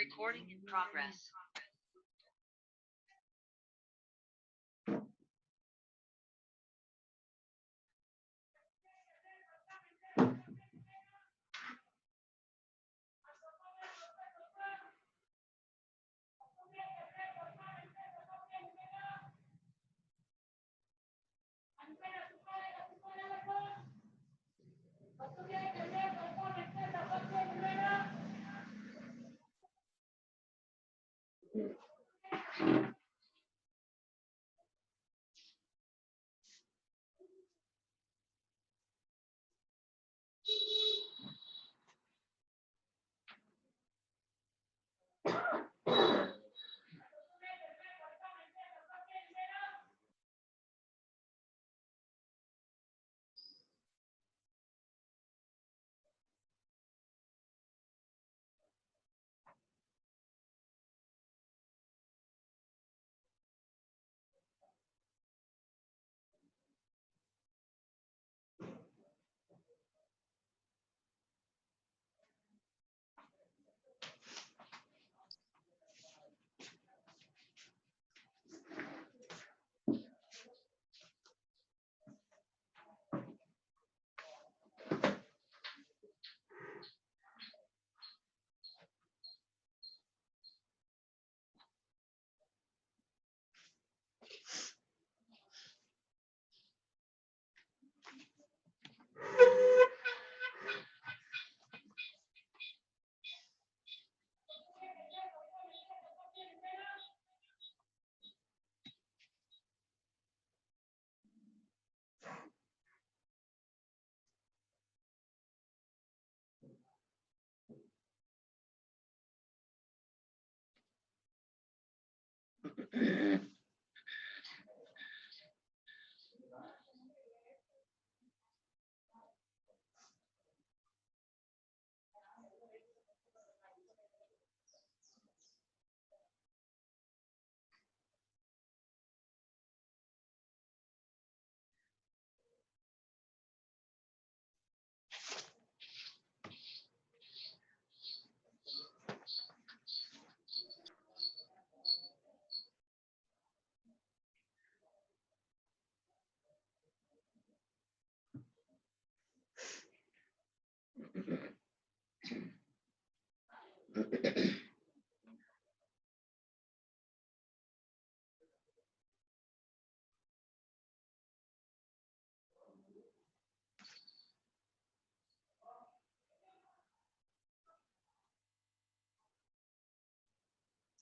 Recording in progress.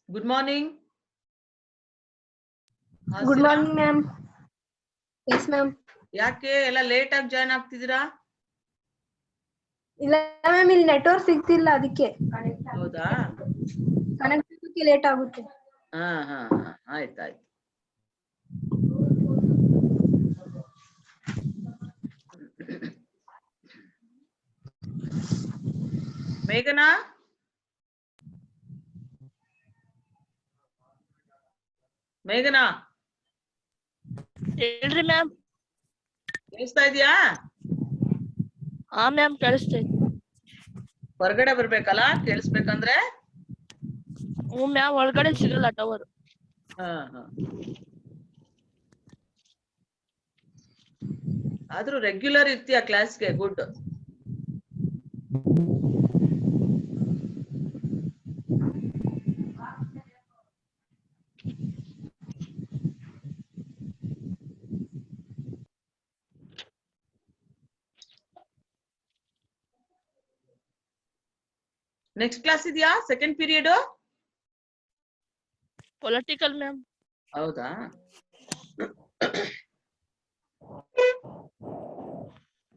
Good morning. Good morning, ma'am. Yes, ma'am. ಯಾಕೆ ಎಲ್ಲ late ಆಗಿ join ಆಗ್ತಿದ್ದೀರಾ? ಇಲ್ಲ ಮ್ಯಾಮ್, ಇಲ್ಲಿ ನೆಟ್ವರ್ಕ್ ಸಿಗ್ತಿಲ್ಲ, ಅದಕ್ಕೆ ಹೌದಾ? ಕನೆಕ್ಟ್ ಆಗೋಕೆ ಲೇಟ್ ಆಗುತ್ತೆ. ಹಾ ಹಾ ಹಾ, ಆಯ್ತಾಯ್ತು. ಮೇಘನಾ, ಮೇಘನಾ ಹೇಳ್ರಿ ಮ್ಯಾಮ್. ಕೇಳಿಸ್ತಾ ಇದೀಯಾ? ಹಾ ಮ್ಯಾಮ್, ಕೇಳಿಸ್ತೈತಿ. ಹೊರಗಡೆ ಬರ್ಬೇಕಲ್ಲ ಕೇಳಿಸ್ಬೇಕಂದ್ರೆ? ಹ್ಞೂ ಮ್ಯಾಮ್, ಒಳಗಡೆ ಸಿಗಲ್ಲ ಟವರ್. ಹಾ ಹಾ, ಆದ್ರೂ ರೆಗ್ಯುಲರ್ ಇರ್ತೀಯ ಕ್ಲಾಸ್ಗೆ, ಗುಡ್. ನೆಕ್ಸ್ಟ್ ಕ್ಲಾಸ್ ಇದೆಯಾ? Second period? Political ma'am. ಹೌದಾ?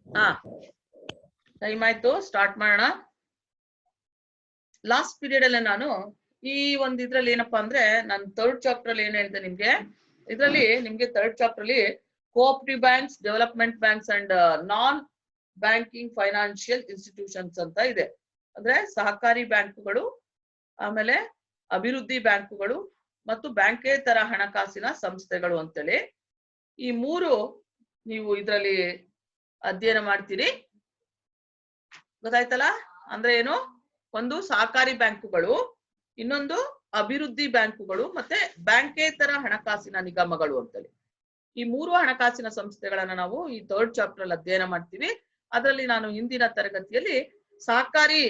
ಹಾ, ಟೈಮ್ ಆಯ್ತು, ಸ್ಟಾರ್ಟ್ ಮಾಡೋಣ. ಲಾಸ್ಟ್ ಪೀರಿಯಡ್ ಅಲ್ಲೇ ನಾನು ಈ ಒಂದು ಇದ್ರಲ್ಲಿ ಏನಪ್ಪಾ ಅಂದ್ರೆ, ನಾನು ಥರ್ಡ್ ಚಾಪ್ಟರ್ ಅಲ್ಲಿ ಏನ್ ಹೇಳಿದೆ ನಿಮ್ಗೆ, ಇದ್ರಲ್ಲಿ ನಿಮ್ಗೆ ಥರ್ಡ್ ಚಾಪ್ಟರ್ ಅಲ್ಲಿ cooperative banks, development banks and non banking financial institutions ಅಂತ ಇದೆ. ಅಂದ್ರೆ ಸಹಕಾರಿ ಬ್ಯಾಂಕುಗಳು, ಆಮೇಲೆ ಅಭಿವೃದ್ಧಿ ಬ್ಯಾಂಕುಗಳು ಮತ್ತು ಬ್ಯಾಂಕೇತರ ಹಣಕಾಸಿನ ಸಂಸ್ಥೆಗಳು ಅಂತೇಳಿ ಈ ಮೂರು ನೀವು ಇದರಲ್ಲಿ ಅಧ್ಯಯನ ಮಾಡ್ತೀರಿ. ಗೊತ್ತಾಯ್ತಲ್ಲ? ಅಂದ್ರೆ ಏನು? ಒಂದು ಸಹಕಾರಿ ಬ್ಯಾಂಕುಗಳು, ಇನ್ನೊಂದು ಅಭಿವೃದ್ಧಿ ಬ್ಯಾಂಕುಗಳು ಮತ್ತೆ ಬ್ಯಾಂಕೇತರ ಹಣಕಾಸಿನ ನಿಗಮಗಳು ಅಂತೇಳಿ ಈ 3 ಹಣಕಾಸಿನ ಸಂಸ್ಥೆಗಳನ್ನ ನಾವು ಈ 3rd ಚಾಪ್ಟರ್ ಅಲ್ಲಿ ಅಧ್ಯಯನ ಮಾಡ್ತೀವಿ. ಅದರಲ್ಲಿ ನಾನು ಹಿಂದಿನ ತರಗತಿಯಲ್ಲಿ ಸಹಕಾರಿ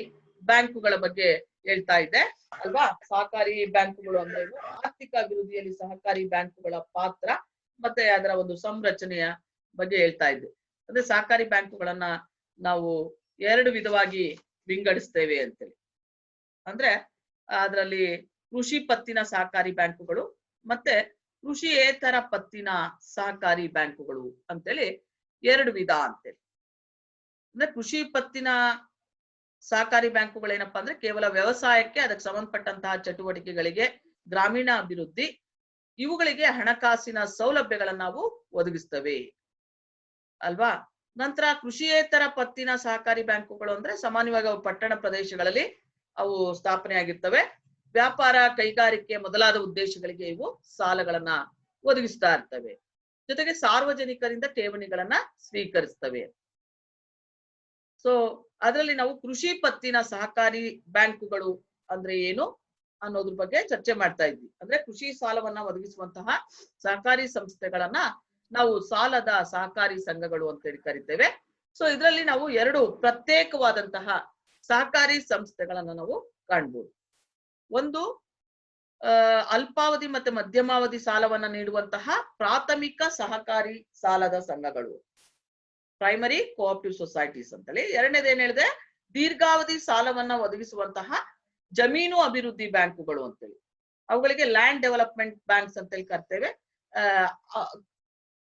ಬ್ಯಾಂಕುಗಳ ಬಗ್ಗೆ ಹೇಳ್ತಾ ಇದ್ದೆ ಅಲ್ವಾ. ಸಹಕಾರಿ ಬ್ಯಾಂಕುಗಳು ಅಂದ್ರೆ ಆರ್ಥಿಕ ಅಭಿವೃದ್ಧಿಯಲ್ಲಿ ಸಹಕಾರಿ ಬ್ಯಾಂಕುಗಳ ಪಾತ್ರ ಮತ್ತೆ ಅದರ ಒಂದು ಸಂರಚನೆಯ ಬಗ್ಗೆ ಹೇಳ್ತಾ ಇದ್ದೆ. ಅಂದ್ರೆ ಸಹಕಾರಿ ಬ್ಯಾಂಕುಗಳನ್ನ ನಾವು 2 ವಿಧವಾಗಿ ವಿಂಗಡಿಸ್ತೇವೆ ಅಂತೇಳಿ. ಅಂದ್ರೆ ಅದರಲ್ಲಿ ಕೃಷಿ ಪತ್ತಿನ ಸಹಕಾರಿ ಬ್ಯಾಂಕುಗಳು ಮತ್ತೆ ಕೃಷಿಯೇತರ ಪತ್ತಿನ ಸಹಕಾರಿ ಬ್ಯಾಂಕುಗಳು ಅಂತೇಳಿ 2 ವಿಧ ಅಂತೇಳಿ. ಅಂದ್ರೆ ಕೃಷಿ ಪತ್ತಿನ ಸಹಕಾರಿ ಬ್ಯಾಂಕುಗಳು ಏನಪ್ಪಾ ಅಂದ್ರೆ ಕೇವಲ ವ್ಯವಸಾಯಕ್ಕೆ ಅದಕ್ಕೆ ಸಂಬಂಧಪಟ್ಟಂತಹ ಚಟುವಟಿಕೆಗಳಿಗೆ ಗ್ರಾಮೀಣ ಅಭಿವೃದ್ಧಿ ಇವುಗಳಿಗೆ ಹಣಕಾಸಿನ ಸೌಲಭ್ಯಗಳನ್ನು ನಾವು ಒದಗಿಸ್ತೇವೆ ಅಲ್ವಾ. ನಂತರ ಕೃಷಿಯೇತರ ಪತ್ತಿನ ಸಹಕಾರಿ ಬ್ಯಾಂಕುಗಳು ಅಂದ್ರೆ ಸಾಮಾನ್ಯವಾಗಿ ಅವು ಪಟ್ಟಣ ಪ್ರದೇಶಗಳಲ್ಲಿ ಅವು ಸ್ಥಾಪನೆ ಆಗಿರ್ತವೆ. ವ್ಯಾಪಾರ ಕೈಗಾರಿಕೆ ಮೊದಲಾದ ಉದ್ದೇಶಗಳಿಗೆ ಇವು ಸಾಲಗಳನ್ನ ಒದಗಿಸ್ತಾ ಇರ್ತವೆ. ಜೊತೆಗೆ ಸಾರ್ವಜನಿಕರಿಂದ ಠೇವಣಿಗಳನ್ನ ಸ್ವೀಕರಿಸ್ತವೆ. ಸೊ ಅದರಲ್ಲಿ ನಾವು ಕೃಷಿ ಪತ್ತಿನ ಸಹಕಾರಿ ಬ್ಯಾಂಕುಗಳು ಅಂದ್ರೆ ಏನು ಅನ್ನೋದ್ರ ಬಗ್ಗೆ ಚರ್ಚೆ ಮಾಡ್ತಾ ಇದ್ವಿ. ಅಂದ್ರೆ ಕೃಷಿ ಸಾಲವನ್ನ ಒದಗಿಸುವಂತಹ ಸಹಕಾರಿ ಸಂಸ್ಥೆಗಳನ್ನ ನಾವು ಸಾಲದ ಸಹಕಾರಿ ಸಂಘಗಳು ಅಂತೇಳಿ ಕರಿತೇವೆ. ಸೊ ಇದರಲ್ಲಿ ನಾವು 2 ಪ್ರತ್ಯೇಕವಾದಂತಹ ಸಹಕಾರಿ ಸಂಸ್ಥೆಗಳನ್ನ ನಾವು ಕಾಣ್ಬೋದು. ಒಂದು ಅಲ್ಪಾವಧಿ ಮತ್ತೆ ಮಧ್ಯಮಾವಧಿ ಸಾಲವನ್ನ ನೀಡುವಂತಹ ಪ್ರಾಥಮಿಕ ಸಹಕಾರಿ ಸಾಲದ ಸಂಘಗಳು, ಪ್ರೈಮರಿ ಕೋಆಪರೇಟಿವ್ ಸೊಸೈಟೀಸ್ ಅಂತೇಳಿ. ಎರಡನೇದು ಏನ್ ಹೇಳಿದೆ, ದೀರ್ಘಾವಧಿ ಸಾಲವನ್ನ ಒದಗಿಸುವಂತಹ ಜಮೀನು ಅಭಿವೃದ್ಧಿ ಬ್ಯಾಂಕುಗಳು ಅಂತೇಳಿ. ಅವುಗಳಿಗೆ ಲ್ಯಾಂಡ್ ಡೆವಲಪ್ಮೆಂಟ್ ಬ್ಯಾಂಕ್ಸ್ ಅಂತೇಳಿ ಕರ್ತೇವೆ.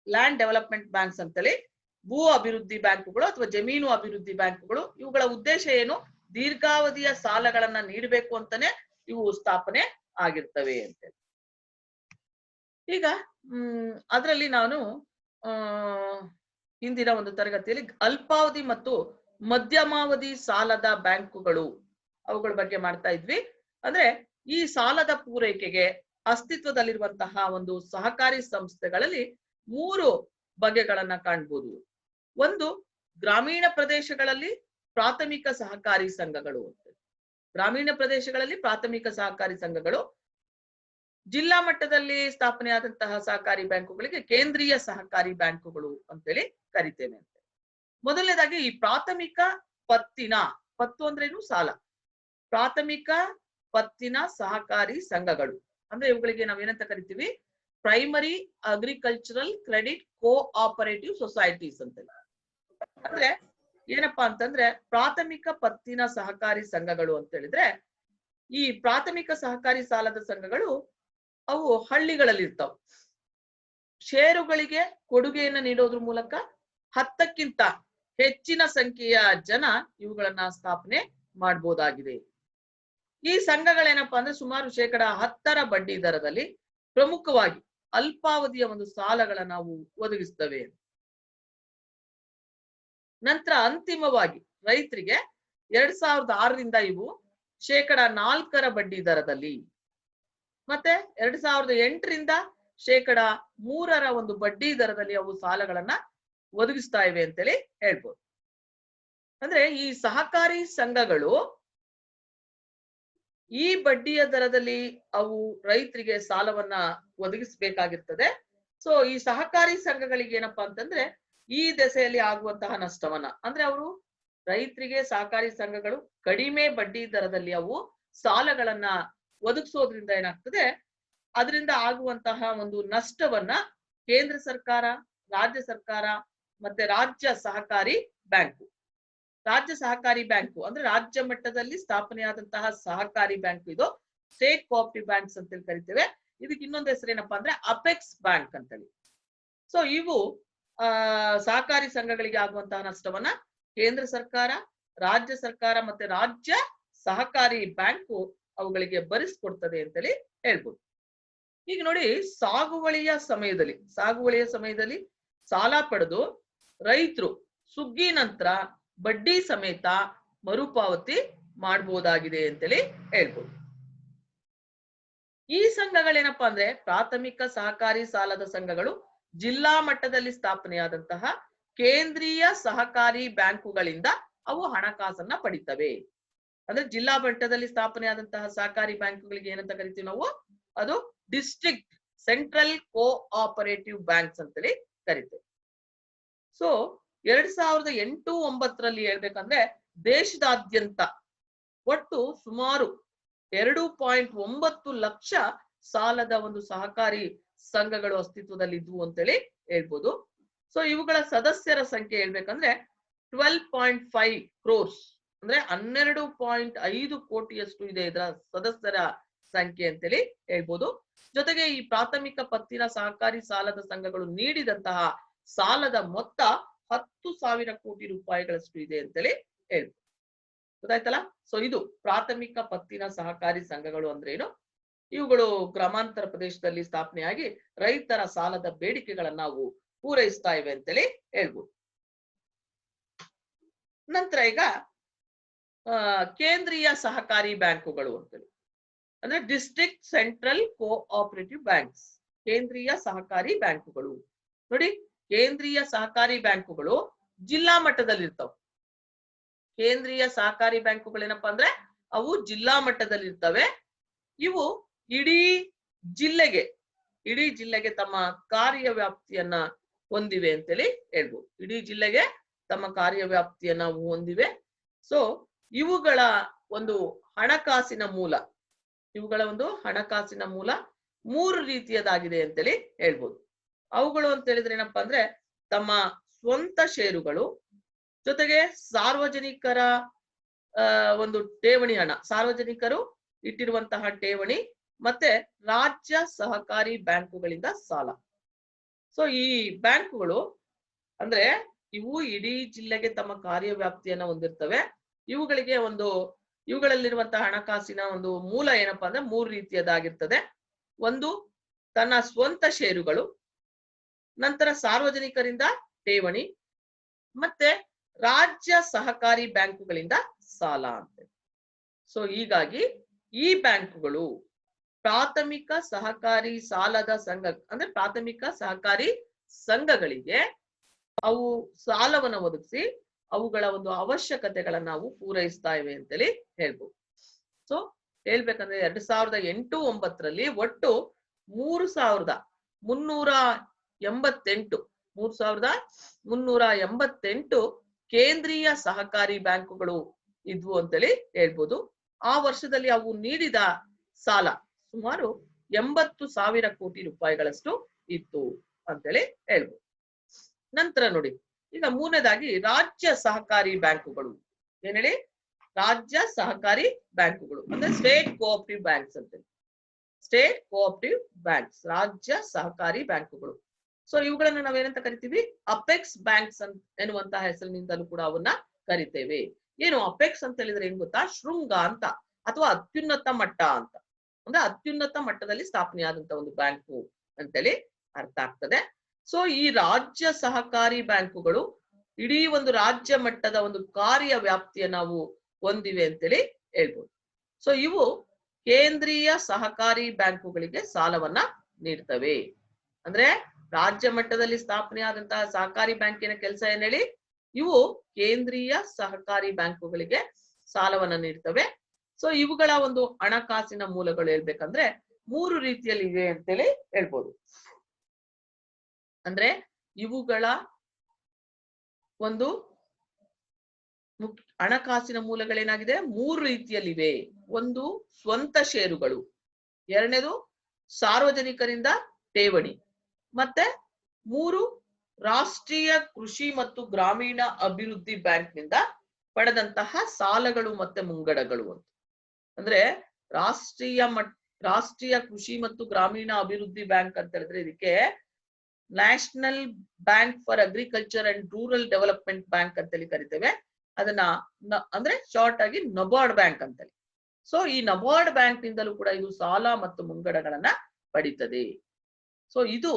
ಲ್ಯಾಂಡ್ ಡೆವಲಪ್ಮೆಂಟ್ ಬ್ಯಾಂಕ್ಸ್ ಅಂತೇಳಿ ಭೂ ಅಭಿವೃದ್ಧಿ ಬ್ಯಾಂಕುಗಳು ಅಥವಾ ಜಮೀನು ಅಭಿವೃದ್ಧಿ ಬ್ಯಾಂಕುಗಳು. ಇವುಗಳ ಉದ್ದೇಶ ಏನು, ದೀರ್ಘಾವಧಿಯ ಸಾಲಗಳನ್ನ ನೀಡಬೇಕು ಅಂತಾನೆ ಇವು ಸ್ಥಾಪನೆ ಆಗಿರ್ತವೆ ಅಂತೇಳಿ. ಈಗ ಅದರಲ್ಲಿ ನಾನು ಹಿಂದಿನ ಒಂದು ತರಗತಿಯಲ್ಲಿ ಅಲ್ಪಾವಧಿ ಮತ್ತು ಮಧ್ಯಮಾವಧಿ ಸಾಲದ ಬ್ಯಾಂಕುಗಳು ಅವುಗಳ ಬಗ್ಗೆ ಮಾಡ್ತಾ ಇದ್ವಿ. ಅಂದ್ರೆ ಈ ಸಾಲದ ಪೂರೈಕೆಗೆ ಅಸ್ತಿತ್ವದಲ್ಲಿರುವಂತಹ ಒಂದು ಸಹಕಾರಿ ಸಂಸ್ಥೆಗಳಲ್ಲಿ 3 ಬಗೆಗಳನ್ನ ಕಾಣ್ಬೋದು. ಒಂದು ಗ್ರಾಮೀಣ ಪ್ರದೇಶಗಳಲ್ಲಿ ಪ್ರಾಥಮಿಕ ಸಹಕಾರಿ ಸಂಘಗಳು ಅಂತ. ಗ್ರಾಮೀಣ ಪ್ರದೇಶಗಳಲ್ಲಿ ಪ್ರಾಥಮಿಕ ಸಹಕಾರಿ ಸಂಘಗಳು. ಜಿಲ್ಲಾ ಮಟ್ಟದಲ್ಲಿ ಸ್ಥಾಪನೆಯಾದಂತಹ ಸಹಕಾರಿ ಬ್ಯಾಂಕುಗಳಿಗೆ ಕೇಂದ್ರೀಯ ಸಹಕಾರಿ ಬ್ಯಾಂಕುಗಳು ಅಂತೇಳಿ ಕರಿತೇವೆ ಅಂತ. ಮೊದಲನೇದಾಗಿ ಈ ಪ್ರಾಥಮಿಕ ಪತ್ತಿನ, ಪತ್ತು ಅಂದ್ರೇನು ಸಾಲ, ಪ್ರಾಥಮಿಕ ಪತ್ತಿನ ಸಹಕಾರಿ ಸಂಘಗಳು ಅಂದ್ರೆ ಇವುಗಳಿಗೆ ನಾವೇನಂತ ಕರಿತೀವಿ, primary agricultural credit cooperative societies ಅಂತ. ಅಂದ್ರೆ ಏನಪ್ಪಾ ಅಂತಂದ್ರೆ ಪ್ರಾಥಮಿಕ ಪತ್ತಿನ ಸಹಕಾರಿ ಸಂಘಗಳು ಅಂತ ಹೇಳಿದ್ರೆ, ಈ ಪ್ರಾಥಮಿಕ ಸಹಕಾರಿ ಸಾಲದ ಸಂಘಗಳು ಅವು ಹಳ್ಳಿಗಳಲ್ಲಿ ಇರ್ತಾವ. ಷೇರುಗಳಿಗೆ ಕೊಡುಗೆಯನ್ನು ನೀಡೋದ್ರ ಮೂಲಕ 10ಕ್ಕಿಂತ ಹೆಚ್ಚಿನ ಸಂಖ್ಯೆಯ ಜನ ಇವುಗಳನ್ನ ಸ್ಥಾಪನೆ ಮಾಡಬಹುದಾಗಿದೆ. ಈ ಸಂಘಗಳೇನಪ್ಪಾ ಅಂದ್ರೆ ಸುಮಾರು 10% ಬಡ್ಡಿ ದರದಲ್ಲಿ ಪ್ರಮುಖವಾಗಿ ಅಲ್ಪಾವಧಿಯ ಒಂದು ಸಾಲಗಳನ್ನ ನಾವು ಒದಗಿಸ್ತವೆ. ನಂತರ ಅಂತಿಮವಾಗಿ ರೈತರಿಗೆ 2006ರಿಂದ ಇವು 4% ಬಡ್ಡಿ ದರದಲ್ಲಿ ಮತ್ತೆ 2008ರಿಂದ 3% ಒಂದು ಬಡ್ಡಿ ದರದಲ್ಲಿ ಅವು ಸಾಲಗಳನ್ನ ಒದಗಿಸ್ತಾ ಇವೆ ಅಂತೇಳಿ ಹೇಳ್ಬೋದು. ಅಂದ್ರೆ ಈ ಸಹಕಾರಿ ಸಂಘಗಳು ಈ ಬಡ್ಡಿಯ ದರದಲ್ಲಿ ಅವು ರೈತರಿಗೆ ಸಾಲವನ್ನ ಒದಗಿಸಬೇಕಾಗಿರ್ತದೆ. ಸೊ ಈ ಸಹಕಾರಿ ಸಂಘಗಳಿಗೆ ಏನಪ್ಪಾ ಅಂತಂದ್ರೆ ಈ ದೆಸೆಯಲ್ಲಿ ಆಗುವಂತಹ ನಷ್ಟವನ್ನ ಅಂದ್ರೆ ಅವರು ರೈತರಿಗೆ ಸಹಕಾರಿ ಸಂಘಗಳು ಕಡಿಮೆ ಬಡ್ಡಿ ದರದಲ್ಲಿ ಅವು ಸಾಲಗಳನ್ನ ಒದಗಿಸೋದ್ರಿಂದ ಏನಾಗ್ತದೆ, ಅದರಿಂದ ಆಗುವಂತಹ ಒಂದು ನಷ್ಟವನ್ನ ಕೇಂದ್ರ ಸರ್ಕಾರ, ರಾಜ್ಯ ಸರ್ಕಾರ ಮತ್ತೆ ರಾಜ್ಯ ಸಹಕಾರಿ ಬ್ಯಾಂಕು, ರಾಜ್ಯ ಸಹಕಾರಿ ಬ್ಯಾಂಕು ಅಂದ್ರೆ ರಾಜ್ಯ ಮಟ್ಟದಲ್ಲಿ ಸ್ಥಾಪನೆಯಾದಂತಹ ಸಹಕಾರಿ ಬ್ಯಾಂಕ್, ಇದು ಸ್ಟೇಟ್ ಕೋಆಪರೇಟಿವ್ ಬ್ಯಾಂಕ್ಸ್ ಅಂತೇಳಿ ಕರಿತೇವೆ. ಇದಕ್ಕೆ ಇನ್ನೊಂದು ಹೆಸರು ಏನಪ್ಪಾ ಅಂದ್ರೆ ಅಪೆಕ್ಸ್ ಬ್ಯಾಂಕ್ ಅಂತೇಳಿ. ಸೊ ಇವು ಸಹಕಾರಿ ಸಂಘಗಳಿಗೆ ಆಗುವಂತಹ ನಷ್ಟವನ್ನ ಕೇಂದ್ರ ಸರ್ಕಾರ, ರಾಜ್ಯ ಸರ್ಕಾರ ಮತ್ತೆ ರಾಜ್ಯ ಸಹಕಾರಿ ಬ್ಯಾಂಕು ಅವುಗಳಿಗೆ ಭರಿಸ್ಕೊಡ್ತದೆ ಅಂತೇಳಿ ಹೇಳ್ಬೋದು. ಈಗ ನೋಡಿ, ಸಾಗುವಳಿಯ ಸಮಯದಲ್ಲಿ ಸಾಲ ಪಡೆದು ರೈತರು ಸುಗ್ಗಿ ನಂತರ ಬಡ್ಡಿ ಸಮೇತ ಮರುಪಾವತಿ ಮಾಡಬಹುದಾಗಿದೆ ಅಂತೇಳಿ ಹೇಳ್ಬೋದು. ಈ ಸಂಘಗಳೇನಪ್ಪಾ ಅಂದ್ರೆ ಪ್ರಾಥಮಿಕ ಸಹಕಾರಿ ಸಾಲದ ಸಂಘಗಳು ಜಿಲ್ಲಾ ಮಟ್ಟದಲ್ಲಿ ಸ್ಥಾಪನೆಯಾದಂತಹ ಕೇಂದ್ರೀಯ ಸಹಕಾರಿ ಬ್ಯಾಂಕುಗಳಿಂದ ಅವು ಹಣಕಾಸನ್ನ ಪಡಿತವೆ. ಅಂದ್ರೆ ಜಿಲ್ಲಾ ಮಟ್ಟದಲ್ಲಿ ಸ್ಥಾಪನೆ ಆದಂತಹ ಸಹಕಾರಿ ಬ್ಯಾಂಕ್ಗಳಿಗೆ ಏನಂತ ಕರಿತೀವಿ ನಾವು, ಅದು ಡಿಸ್ಟ್ರಿಕ್ಟ್ ಸೆಂಟ್ರಲ್ ಕೋಆಪರೇಟಿವ್ ಬ್ಯಾಂಕ್ಸ್ ಅಂತೇಳಿ ಕರಿತೇವೆ. ಸೊ 2008-9 ಹೇಳ್ಬೇಕಂದ್ರೆ ದೇಶದಾದ್ಯಂತ ಒಟ್ಟು ಸುಮಾರು 2.9 ಲಕ್ಷ ಸಾಲದ ಒಂದು ಸಹಕಾರಿ ಸಂಘಗಳು ಅಸ್ತಿತ್ವದಲ್ಲಿದ್ವು ಅಂತೇಳಿ ಹೇಳ್ಬೋದು. ಸೊ ಇವುಗಳ ಸದಸ್ಯರ ಸಂಖ್ಯೆ ಹೇಳ್ಬೇಕಂದ್ರೆ 12.5 crores ಅಂದ್ರೆ 12.5 ಕೋಟಿಯಷ್ಟು ಇದೆ ಇದರ ಸದಸ್ಯರ ಸಂಖ್ಯೆ ಅಂತೇಳಿ ಹೇಳ್ಬೋದು. ಜೊತೆಗೆ ಈ ಪ್ರಾಥಮಿಕ ಪತ್ತಿನ ಸಹಕಾರಿ ಸಾಲದ ಸಂಘಗಳು ನೀಡಿದಂತಹ ಸಾಲದ ಮೊತ್ತ 10,000 ಕೋಟಿ ರೂಪಾಯಿಗಳಷ್ಟು ಇದೆ ಅಂತೇಳಿ ಹೇಳ್ಬೋದು. ಗೊತ್ತಾಯ್ತಲ್ಲ. ಸೊ ಇದು ಪ್ರಾಥಮಿಕ ಪತ್ತಿನ ಸಹಕಾರಿ ಸಂಘಗಳು ಅಂದ್ರೆ ಏನು, ಇವುಗಳು ಗ್ರಾಮಾಂತರ ಪ್ರದೇಶದಲ್ಲಿ ಸ್ಥಾಪನೆಯಾಗಿ ರೈತರ ಸಾಲದ ಬೇಡಿಕೆಗಳನ್ನ ನಾವು ಪೂರೈಸ್ತಾ ಇವೆ ಅಂತೇಳಿ ಹೇಳ್ಬೋದು. ನಂತರ ಈಗ ಕೇಂದ್ರೀಯ ಸಹಕಾರಿ ಬ್ಯಾಂಕುಗಳು ಅಂತೇಳಿ ಅಂದ್ರೆ ಡಿಸ್ಟ್ರಿಕ್ಟ್ ಸೆಂಟ್ರಲ್ ಕೋಆಪರೇಟಿವ್ ಬ್ಯಾಂಕ್ಸ್. ಕೇಂದ್ರೀಯ ಸಹಕಾರಿ ಬ್ಯಾಂಕುಗಳು ನೋಡಿ, ಕೇಂದ್ರೀಯ ಸಹಕಾರಿ ಬ್ಯಾಂಕುಗಳು ಜಿಲ್ಲಾ ಮಟ್ಟದಲ್ಲಿ ಇರ್ತಾವ. ಕೇಂದ್ರೀಯ ಸಹಕಾರಿ ಬ್ಯಾಂಕುಗಳು ಏನಪ್ಪಾ ಅಂದ್ರೆ ಅವು ಜಿಲ್ಲಾ ಮಟ್ಟದಲ್ಲಿ ಇರ್ತವೆ. ಇವು ಇಡೀ ಜಿಲ್ಲೆಗೆ ತಮ್ಮ ಕಾರ್ಯವ್ಯಾಪ್ತಿಯನ್ನ ಹೊಂದಿವೆ ಅಂತೇಳಿ ಹೇಳ್ಬೋದು. ಇಡೀ ಜಿಲ್ಲೆಗೆ ತಮ್ಮ ಕಾರ್ಯವ್ಯಾಪ್ತಿಯನ್ನ ಹೊಂದಿವೆ. ಸೊ ಇವುಗಳ ಒಂದು ಹಣಕಾಸಿನ ಮೂಲ 3 ರೀತಿಯದಾಗಿದೆ ಅಂತೇಳಿ ಹೇಳ್ಬೋದು. ಅವುಗಳು ಅಂತ ಹೇಳಿದ್ರೆ ಏನಪ್ಪಾ ಅಂದ್ರೆ ತಮ್ಮ ಸ್ವಂತ ಷೇರುಗಳು, ಜೊತೆಗೆ ಸಾರ್ವಜನಿಕರ ಒಂದು ಠೇವಣಿ ಹಣ, ಸಾರ್ವಜನಿಕರು ಇಟ್ಟಿರುವಂತಹ ಠೇವಣಿ, ಮತ್ತೆ ರಾಜ್ಯ ಸಹಕಾರಿ ಬ್ಯಾಂಕುಗಳಿಂದ ಸಾಲ. ಸೊ ಈ ಬ್ಯಾಂಕುಗಳು ಅಂದ್ರೆ ಇವು ಇಡೀ ಜಿಲ್ಲೆಗೆ ತಮ್ಮ ಕಾರ್ಯವ್ಯಾಪ್ತಿಯನ್ನ ಹೊಂದಿರ್ತವೆ. ಇವುಗಳಲ್ಲಿರುವಂತಹ ಹಣಕಾಸಿನ ಒಂದು ಮೂಲ ಏನಪ್ಪಾ ಅಂದ್ರೆ 3 ರೀತಿಯದಾಗಿರ್ತದೆ. ಒಂದು ತನ್ನ ಸ್ವಂತ ಷೇರುಗಳು, ನಂತರ ಸಾರ್ವಜನಿಕರಿಂದ ಠೇವಣಿ, ಮತ್ತೆ ರಾಜ್ಯ ಸಹಕಾರಿ ಬ್ಯಾಂಕುಗಳಿಂದ ಸಾಲ ಅಂತ. ಸೊ ಹೀಗಾಗಿ ಈ ಬ್ಯಾಂಕುಗಳು ಪ್ರಾಥಮಿಕ ಸಹಕಾರಿ ಸಾಲದ ಸಂಘ ಅಂದ್ರೆ ಪ್ರಾಥಮಿಕ ಸಹಕಾರಿ ಸಂಘಗಳಿಗೆ ಅವು ಸಾಲವನ್ನು ಒದಗಿಸಿ ಅವುಗಳ ಒಂದು ಅವಶ್ಯಕತೆಗಳನ್ನ ನಾವು ಪೂರೈಸ್ತಾ ಇವೆ ಅಂತೇಳಿ ಹೇಳ್ಬೋದು. ಸೊ ಹೇಳ್ಬೇಕಂದ್ರೆ 2008-9 ಒಟ್ಟು 3,388 ಕೇಂದ್ರೀಯ ಸಹಕಾರಿ ಬ್ಯಾಂಕುಗಳು ಇದ್ವು ಅಂತೇಳಿ ಹೇಳ್ಬೋದು. ಆ ವರ್ಷದಲ್ಲಿ ಅವು ನೀಡಿದ ಸಾಲ ಸುಮಾರು 80,000 ಕೋಟಿ ರೂಪಾಯಿಗಳಷ್ಟು ಇತ್ತು ಅಂತೇಳಿ ಹೇಳ್ಬೋದು. ನಂತರ ನೋಡಿ, ಈಗ ಮೂರನೇದಾಗಿ ರಾಜ್ಯ ಸಹಕಾರಿ ಬ್ಯಾಂಕುಗಳು. ಏನ್ ಹೇಳಿ, ರಾಜ್ಯ ಸಹಕಾರಿ ಬ್ಯಾಂಕುಗಳು ಅಂದ್ರೆ ಸ್ಟೇಟ್ ಕೋಆಪರೇಟಿವ್ ಬ್ಯಾಂಕ್ಸ್ ಅಂತೇಳಿ. ಸ್ಟೇಟ್ ಕೋಆಪರೇಟಿವ್ ಬ್ಯಾಂಕ್ಸ್, ರಾಜ್ಯ ಸಹಕಾರಿ ಬ್ಯಾಂಕುಗಳು. ಸೊ ಇವುಗಳನ್ನ ನಾವೇನಂತ ಕರಿತೀವಿ, ಅಪೆಕ್ಸ್ ಬ್ಯಾಂಕ್ಸ್ ಎನ್ನುವಂತಹ ಹೆಸರಿನಿಂದಲೂ ಕೂಡ ಅವನ್ನ ಕರಿತೇವೆ. ಏನು ಅಪೆಕ್ಸ್ ಅಂತ ಹೇಳಿದ್ರೆ ಏನ್ ಗೊತ್ತಾ, ಶೃಂಗ ಅಂತ ಅಥವಾ ಅತ್ಯುನ್ನತ ಮಟ್ಟ ಅಂತ, ಅಂದ್ರೆ ಅತ್ಯುನ್ನತ ಮಟ್ಟದಲ್ಲಿ ಸ್ಥಾಪನೆಯಾದಂತ ಒಂದು ಬ್ಯಾಂಕು ಅಂತೇಳಿ ಅರ್ಥ ಆಗ್ತದೆ. ಸೊ ಈ ರಾಜ್ಯ ಸಹಕಾರಿ ಬ್ಯಾಂಕುಗಳು ಇಡೀ ಒಂದು ರಾಜ್ಯ ಮಟ್ಟದ ಒಂದು ಕಾರ್ಯ ವ್ಯಾಪ್ತಿಯ ನಾವು ಹೊಂದಿವೆ ಅಂತೇಳಿ ಹೇಳ್ಬೋದು. ಸೊ ಇವು ಕೇಂದ್ರೀಯ ಸಹಕಾರಿ ಬ್ಯಾಂಕುಗಳಿಗೆ ಸಾಲವನ್ನ ನೀಡ್ತವೆ. ಅಂದ್ರೆ ರಾಜ್ಯ ಮಟ್ಟದಲ್ಲಿ ಸ್ಥಾಪನೆಯಾದಂತಹ ಸಹಕಾರಿ ಬ್ಯಾಂಕಿನ ಕೆಲಸ ಏನ್ ಹೇಳಿ, ಇವು ಕೇಂದ್ರೀಯ ಸಹಕಾರಿ ಬ್ಯಾಂಕುಗಳಿಗೆ ಸಾಲವನ್ನ ನೀಡ್ತವೆ. ಸೊ ಇವುಗಳ ಒಂದು ಹಣಕಾಸಿನ ಮೂಲಗಳು ಹೇಳ್ಬೇಕಂದ್ರೆ 3 ರೀತಿಯಲ್ಲಿ ಇವೆ ಅಂತೇಳಿ ಹೇಳ್ಬೋದು. ಅಂದ್ರೆ ಇವುಗಳ ಒಂದು ಹಣಕಾಸಿನ ಮೂಲಗಳೇನಾಗಿದೆ, 3 ರೀತಿಯಲ್ಲಿವೆ. ಒಂದು ಸ್ವಂತ ಷೇರುಗಳು, ಎರಡನೇದು ಸಾರ್ವಜನಿಕರಿಂದ ಠೇವಣಿ, ಮತ್ತೆ 3 ರಾಷ್ಟ್ರೀಯ ಕೃಷಿ ಮತ್ತು ಗ್ರಾಮೀಣ ಅಭಿವೃದ್ಧಿ ಬ್ಯಾಂಕ್ನಿಂದ ಪಡೆದಂತಹ ಸಾಲಗಳು ಮತ್ತೆ ಮುಂಗಡಗಳು ಅಂತ. ಅಂದ್ರೆ ರಾಷ್ಟ್ರೀಯ ಕೃಷಿ ಮತ್ತು ಗ್ರಾಮೀಣ ಅಭಿವೃದ್ಧಿ ಬ್ಯಾಂಕ್ ಅಂತ ಹೇಳಿದ್ರೆ ಇದಕ್ಕೆ national bank for agriculture and rural development bank ಅಂತೇಳಿ ಕರಿತೇವೆ. ಅದನ್ನ ಅಂದ್ರೆ ಶಾರ್ಟ್ ಆಗಿ ನಬಾರ್ಡ್ ಬ್ಯಾಂಕ್ ಅಂತೇಳಿ. ಸೊ ಈ ನಬಾರ್ಡ್ ಬ್ಯಾಂಕ್ ನಿಂದಲೂ ಕೂಡ ಇದು ಸಾಲ ಮತ್ತು ಮುಂಗಡಗಳನ್ನ ಪಡೀತದೆ. ಸೊ ಇದು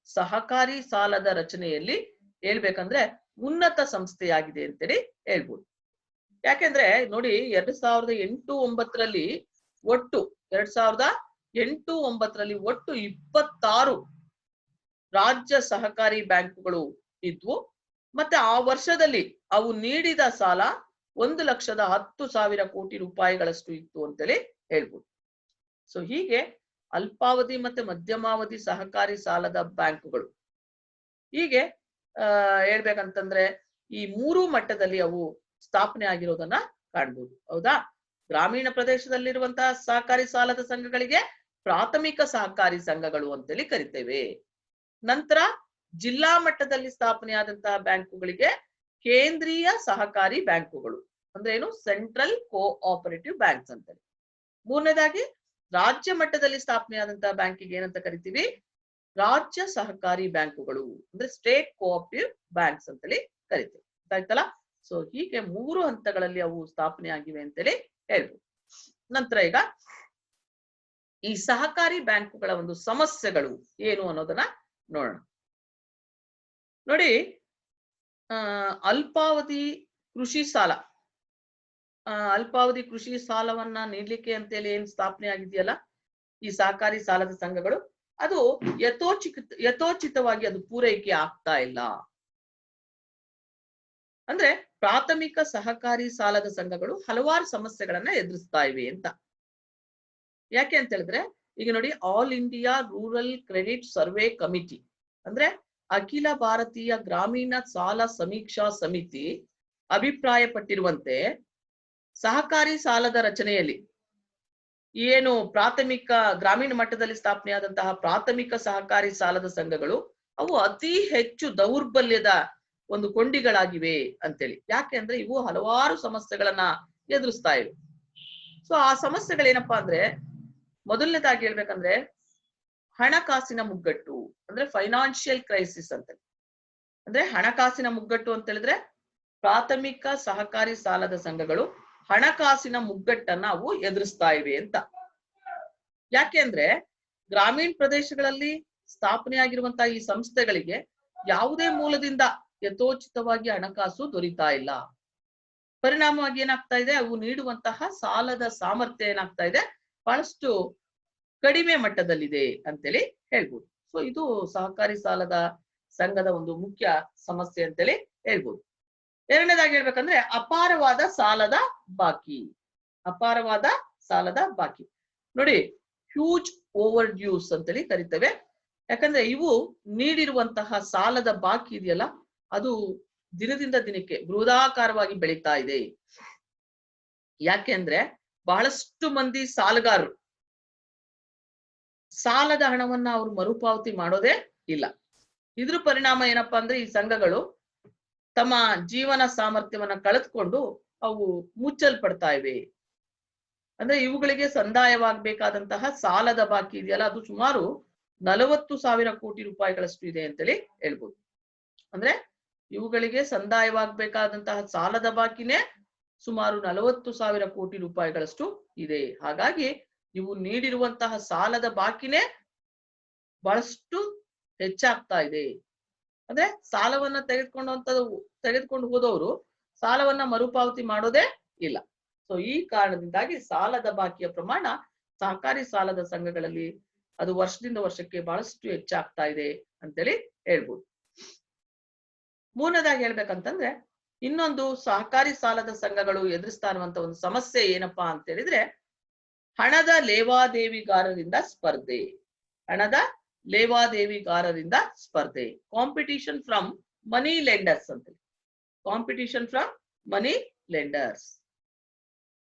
ಸಹಕಾರಿ ಸಾಲದ ರಚನೆಯಲ್ಲಿ ಹೇಳ್ಬೇಕಂದ್ರೆ ಉನ್ನತ ಸಂಸ್ಥೆಯಾಗಿದೆ ಅಂತೇಳಿ ಹೇಳ್ಬೋದು. ಯಾಕೆಂದ್ರೆ ನೋಡಿ 2008-9 ಒಟ್ಟು 2008-9 ಒಟ್ಟು 26 ರಾಜ್ಯ ಸಹಕಾರಿ ಬ್ಯಾಂಕುಗಳು ಇದ್ವು. ಮತ್ತೆ ಆ ವರ್ಷದಲ್ಲಿ ಅವು ನೀಡಿದ ಸಾಲ 1,10,000 ಕೋಟಿ ರೂಪಾಯಿಗಳಷ್ಟು ಇತ್ತು ಅಂತೇಳಿ ಹೇಳ್ಬೋದು. ಸೊ ಹೀಗೆ ಅಲ್ಪಾವಧಿ ಮತ್ತೆ ಮಧ್ಯಮಾವಧಿ ಸಹಕಾರಿ ಸಾಲದ ಬ್ಯಾಂಕುಗಳು ಹೀಗೆ ಹೇಳ್ಬೇಕಂತಂದ್ರೆ ಈ 3 ಮಟ್ಟದಲ್ಲಿ ಅವು ಸ್ಥಾಪನೆ ಆಗಿರೋದನ್ನ ಕಾಣ್ಬೋದು. ಹೌದಾ? ಗ್ರಾಮೀಣ ಪ್ರದೇಶದಲ್ಲಿರುವಂತಹ ಸಹಕಾರಿ ಸಾಲದ ಸಂಘಗಳಿಗೆ ಪ್ರಾಥಮಿಕ ಸಹಕಾರಿ ಸಂಘಗಳು ಅಂತೇಳಿ ಕರಿತೇವೆ. ನಂತರ ಜಿಲ್ಲಾ ಮಟ್ಟದಲ್ಲಿ ಸ್ಥಾಪನೆಯಾದಂತಹ ಬ್ಯಾಂಕುಗಳಿಗೆ ಕೇಂದ್ರೀಯ ಸಹಕಾರಿ ಬ್ಯಾಂಕುಗಳು ಅಂದ್ರೆ ಏನು, ಸೆಂಟ್ರಲ್ ಕೋಆಪರೇಟಿವ್ ಬ್ಯಾಂಕ್ಸ್ ಅಂತೇಳಿ. ಮೂರನೇದಾಗಿ ರಾಜ್ಯ ಮಟ್ಟದಲ್ಲಿ ಸ್ಥಾಪನೆಯಾದಂತಹ ಬ್ಯಾಂಕಿಗೆ ಏನಂತ ಕರಿತೀವಿ, ರಾಜ್ಯ ಸಹಕಾರಿ ಬ್ಯಾಂಕುಗಳು ಅಂದ್ರೆ ಸ್ಟೇಟ್ ಕೋಆಪರೇಟಿವ್ ಬ್ಯಾಂಕ್ಸ್ ಅಂತೇಳಿ ಕರಿತೀವಿ. ಆಯ್ತಲ್ಲ? ಸೊ ಹೀಗೆ 3 ಹಂತಗಳಲ್ಲಿ ಅವು ಸ್ಥಾಪನೆ ಆಗಿವೆ ಅಂತೇಳಿ ಹೇಳ್ಬೋದು. ನಂತರ ಈಗ ಈ ಸಹಕಾರಿ ಬ್ಯಾಂಕುಗಳ ಒಂದು ಸಮಸ್ಯೆಗಳು ಏನು ಅನ್ನೋದನ್ನ ನೋಡೋಣ. ನೋಡಿ, ಅಲ್ಪಾವಧಿ ಕೃಷಿ ಸಾಲ, ಅಲ್ಪಾವಧಿ ಕೃಷಿ ಸಾಲವನ್ನ ನೀಡ್ಲಿಕ್ಕೆ ಅಂತೇಳಿ ಏನ್ ಸ್ಥಾಪನೆ ಆಗಿದೆಯಲ್ಲ ಈ ಸಹಕಾರಿ ಸಾಲದ ಸಂಘಗಳು, ಅದು ಯಥೋಚಿತವಾಗಿ ಅದು ಪೂರೈಕೆ ಆಗ್ತಾ ಇಲ್ಲ. ಅಂದ್ರೆ ಪ್ರಾಥಮಿಕ ಸಹಕಾರಿ ಸಾಲದ ಸಂಘಗಳು ಹಲವಾರು ಸಮಸ್ಯೆಗಳನ್ನ ಎದುರಿಸ್ತಾ ಇವೆ ಅಂತ. ಯಾಕೆ ಅಂತ ಹೇಳಿದ್ರೆ, ಈಗ ನೋಡಿ, all India rural credit survey committee ಅಂದ್ರೆ ಅಖಿಲ ಭಾರತೀಯ ಗ್ರಾಮೀಣ ಸಾಲ ಸಮೀಕ್ಷಾ ಸಮಿತಿ ಅಭಿಪ್ರಾಯಪಟ್ಟಿರುವಂತೆ ಸಹಕಾರಿ ಸಾಲದ ರಚನೆಯಲ್ಲಿ ಏನು ಪ್ರಾಥಮಿಕ ಗ್ರಾಮೀಣ ಮಟ್ಟದಲ್ಲಿ ಸ್ಥಾಪನೆಯಾದಂತಹ ಪ್ರಾಥಮಿಕ ಸಹಕಾರಿ ಸಾಲದ ಸಂಘಗಳು ಅವು ಅತಿ ಹೆಚ್ಚು ದೌರ್ಬಲ್ಯದ ಒಂದು ಕೊಂಡಿಗಳಾಗಿವೆ ಅಂತೇಳಿ. ಯಾಕೆ ಅಂದ್ರೆ ಇವು ಹಲವಾರು ಸಮಸ್ಯೆಗಳನ್ನ ಎದುರಿಸ್ತಾ ಇವೆ. ಸೊ ಆ ಸಮಸ್ಯೆಗಳೇನಪ್ಪಾ ಅಂದ್ರೆ, ಮೊದಲನೇದಾಗಿ ಹೇಳ್ಬೇಕಂದ್ರೆ ಹಣಕಾಸಿನ ಮುಗ್ಗಟ್ಟು ಅಂದ್ರೆ ಫೈನಾನ್ಷಿಯಲ್ ಕ್ರೈಸಿಸ್ ಅಂತ. ಅಂದ್ರೆ ಹಣಕಾಸಿನ ಮುಗ್ಗಟ್ಟು ಅಂತ ಹೇಳಿದ್ರೆ ಪ್ರಾಥಮಿಕ ಸಹಕಾರಿ ಸಾಲದ ಸಂಘಗಳು ಹಣಕಾಸಿನ ಮುಗ್ಗಟ್ಟನ್ನ ಅವು ಎದುರಿಸ್ತಾ ಇವೆ ಅಂತ. ಯಾಕೆ ಅಂದ್ರೆ ಗ್ರಾಮೀಣ ಪ್ರದೇಶಗಳಲ್ಲಿ ಸ್ಥಾಪನೆಯಾಗಿರುವಂತಹ ಈ ಸಂಸ್ಥೆಗಳಿಗೆ ಯಾವುದೇ ಮೂಲದಿಂದ ಯಥೋಚಿತವಾಗಿ ಹಣಕಾಸು ದೊರೀತಾ ಇಲ್ಲ. ಪರಿಣಾಮವಾಗಿ ಏನಾಗ್ತಾ ಇದೆ, ಅವು ನೀಡುವಂತಹ ಸಾಲದ ಸಾಮರ್ಥ್ಯ ಏನಾಗ್ತಾ ಇದೆ, ಬಹಳಷ್ಟು ಕಡಿಮೆ ಮಟ್ಟದಲ್ಲಿದೆ ಅಂತೇಳಿ ಹೇಳ್ಬೋದು. ಸೊ ಇದು ಸಹಕಾರಿ ಸಾಲದ ಸಂಘದ ಒಂದು ಮುಖ್ಯ ಸಮಸ್ಯೆ ಅಂತೇಳಿ ಹೇಳ್ಬೋದು. ಎರಡನೇದಾಗಿ ಹೇಳ್ಬೇಕಂದ್ರೆ ಅಪಾರವಾದ ಸಾಲದ ಬಾಕಿ. ಅಪಾರವಾದ ಸಾಲದ ಬಾಕಿ ನೋಡಿ, ಹ್ಯೂಜ್ ಓವರ್ ಡ್ಯೂಸ್ ಅಂತೇಳಿ ಕರಿತೇವೆ. ಯಾಕಂದ್ರೆ ಇವು ನೀಡಿರುವಂತಹ ಸಾಲದ ಬಾಕಿ ಇದೆಯಲ್ಲ, ಅದು ದಿನದಿಂದ ದಿನಕ್ಕೆ ಬೃಹದಾಕಾರವಾಗಿ ಬೆಳೀತಾ ಇದೆ. ಯಾಕೆ ಅಂದ್ರೆ ಬಹಳಷ್ಟು ಮಂದಿ ಸಾಲಗಾರರು ಸಾಲದ ಹಣವನ್ನ ಅವ್ರು ಮರುಪಾವತಿ ಮಾಡೋದೇ ಇಲ್ಲ. ಇದ್ರ ಪರಿಣಾಮ ಏನಪ್ಪಾ ಅಂದ್ರೆ ಈ ಸಂಘಗಳು ತಮ್ಮ ಜೀವನ ಸಾಮರ್ಥ್ಯವನ್ನ ಕಳೆದುಕೊಂಡು ಅವು ಮುಚ್ಚಲ್ಪಡ್ತಾ ಇವೆ. ಅಂದ್ರೆ ಇವುಗಳಿಗೆ ಸಂದಾಯವಾಗಬೇಕಾದಂತಹ ಸಾಲದ ಬಾಕಿ ಇದೆಯಲ್ಲ, ಅದು ಸುಮಾರು 40,000 ಕೋಟಿ ರೂಪಾಯಿಗಳಷ್ಟು ಇದೆ ಅಂತೇಳಿ ಹೇಳ್ಬೋದು. ಅಂದ್ರೆ ಇವುಗಳಿಗೆ ಸಂದಾಯವಾಗಬೇಕಾದಂತಹ ಸಾಲದ ಬಾಕಿನೇ ಸುಮಾರು 40,000 ಕೋಟಿ ರೂಪಾಯಿಗಳಷ್ಟು ಇದೆ. ಹಾಗಾಗಿ ಇವು ನೀಡಿರುವಂತಹ ಸಾಲದ ಬಾಕಿನೇ ಬಹಳಷ್ಟು ಹೆಚ್ಚಾಗ್ತಾ ಇದೆ. ಅಂದ್ರೆ ಸಾಲವನ್ನ ತೆಗೆದುಕೊಂಡು ಹೋದವರು ಸಾಲವನ್ನ ಮರುಪಾವತಿ ಮಾಡೋದೇ ಇಲ್ಲ. ಸೊ ಈ ಕಾರಣದಿಂದಾಗಿ ಸಾಲದ ಬಾಕಿಯ ಪ್ರಮಾಣ ಸಹಕಾರಿ ಸಾಲದ ಸಂಘಗಳಲ್ಲಿ ಅದು ವರ್ಷದಿಂದ ವರ್ಷಕ್ಕೆ ಬಹಳಷ್ಟು ಹೆಚ್ಚಾಗ್ತಾ ಇದೆ ಅಂತೇಳಿ ಹೇಳ್ಬೋದು. ಮೂರನೇದಾಗಿ ಹೇಳ್ಬೇಕಂತಂದ್ರೆ, ಇನ್ನೊಂದು ಸಹಕಾರಿ ಸಾಲದ ಸಂಘಗಳು ಎದುರಿಸ್ತಾ ಇರುವಂತ ಒಂದು ಸಮಸ್ಯೆ ಏನಪ್ಪಾ ಅಂತ ಹೇಳಿದ್ರೆ, ಹಣದ ಲೇವಾದೇವಿಗಾರರಿಂದ ಸ್ಪರ್ಧೆ. ಹಣದ ಲೇವಾದೇವಿಗಾರರಿಂದ ಸ್ಪರ್ಧೆ, ಕಾಂಪಿಟಿಷನ್ ಫ್ರಮ್ ಮನಿ ಲೆಂಡರ್ಸ್ ಅಂತ. ಕಾಂಪಿಟಿಷನ್ ಫ್ರಮ್ ಮನಿ ಲೆಂಡರ್ಸ್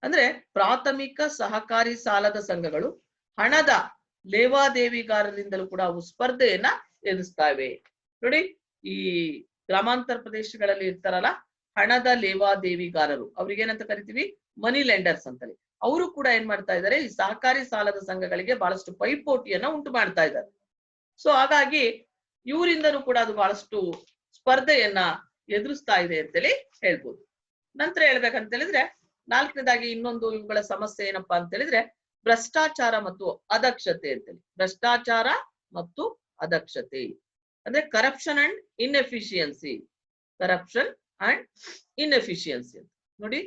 ಅಂದ್ರೆ ಪ್ರಾಥಮಿಕ ಸಹಕಾರಿ ಸಾಲದ ಸಂಘಗಳು ಹಣದ ಲೇವಾದೇವಿಗಾರರಿಂದಲೂ ಕೂಡ ಅವು ಸ್ಪರ್ಧೆಯನ್ನ ಎದುರಿಸ್ತಾ ಇವೆ. ನೋಡಿ, ಈ ಗ್ರಾಮಾಂತರ ಪ್ರದೇಶಗಳಲ್ಲಿ ಇರ್ತಾರಲ್ಲ ಹಣದ ಲೇವಾದೇವಿಗಾರರು, ಅವ್ರಿಗೇನಂತ ಕರಿತೀವಿ, ಮನಿ ಲೆಂಡರ್ಸ್ ಅಂತೇಳಿ. ಅವರು ಕೂಡ ಏನ್ ಮಾಡ್ತಾ ಇದ್ದಾರೆ, ಈ ಸಹಕಾರಿ ಸಾಲದ ಸಂಘಗಳಿಗೆ ಬಹಳಷ್ಟು ಪೈಪೋಟಿಯನ್ನ ಉಂಟು ಮಾಡ್ತಾ ಇದ್ದಾರೆ. ಸೊ ಹಾಗಾಗಿ ಇವರಿಂದನೂ ಕೂಡ ಅದು ಬಹಳಷ್ಟು ಸ್ಪರ್ಧೆಯನ್ನ ಎದುರಿಸ್ತಾ ಇದೆ ಅಂತೇಳಿ ಹೇಳ್ಬೋದು. ನಂತರ ಹೇಳ್ಬೇಕಂತ ಹೇಳಿದ್ರೆ, ನಾಲ್ಕನೇದಾಗಿ ಇನ್ನೊಂದು ಇವುಗಳ ಸಮಸ್ಯೆ ಏನಪ್ಪಾ ಅಂತ ಹೇಳಿದ್ರೆ ಭ್ರಷ್ಟಾಚಾರ ಮತ್ತು ಅದಕ್ಷತೆ ಅಂತೇಳಿ. ಭ್ರಷ್ಟಾಚಾರ ಮತ್ತು ಅದಕ್ಷತೆ ಅಂದ್ರೆ corruption and inefficiency. Corruption and inefficiency ಅಂತ ನೋಡಿ,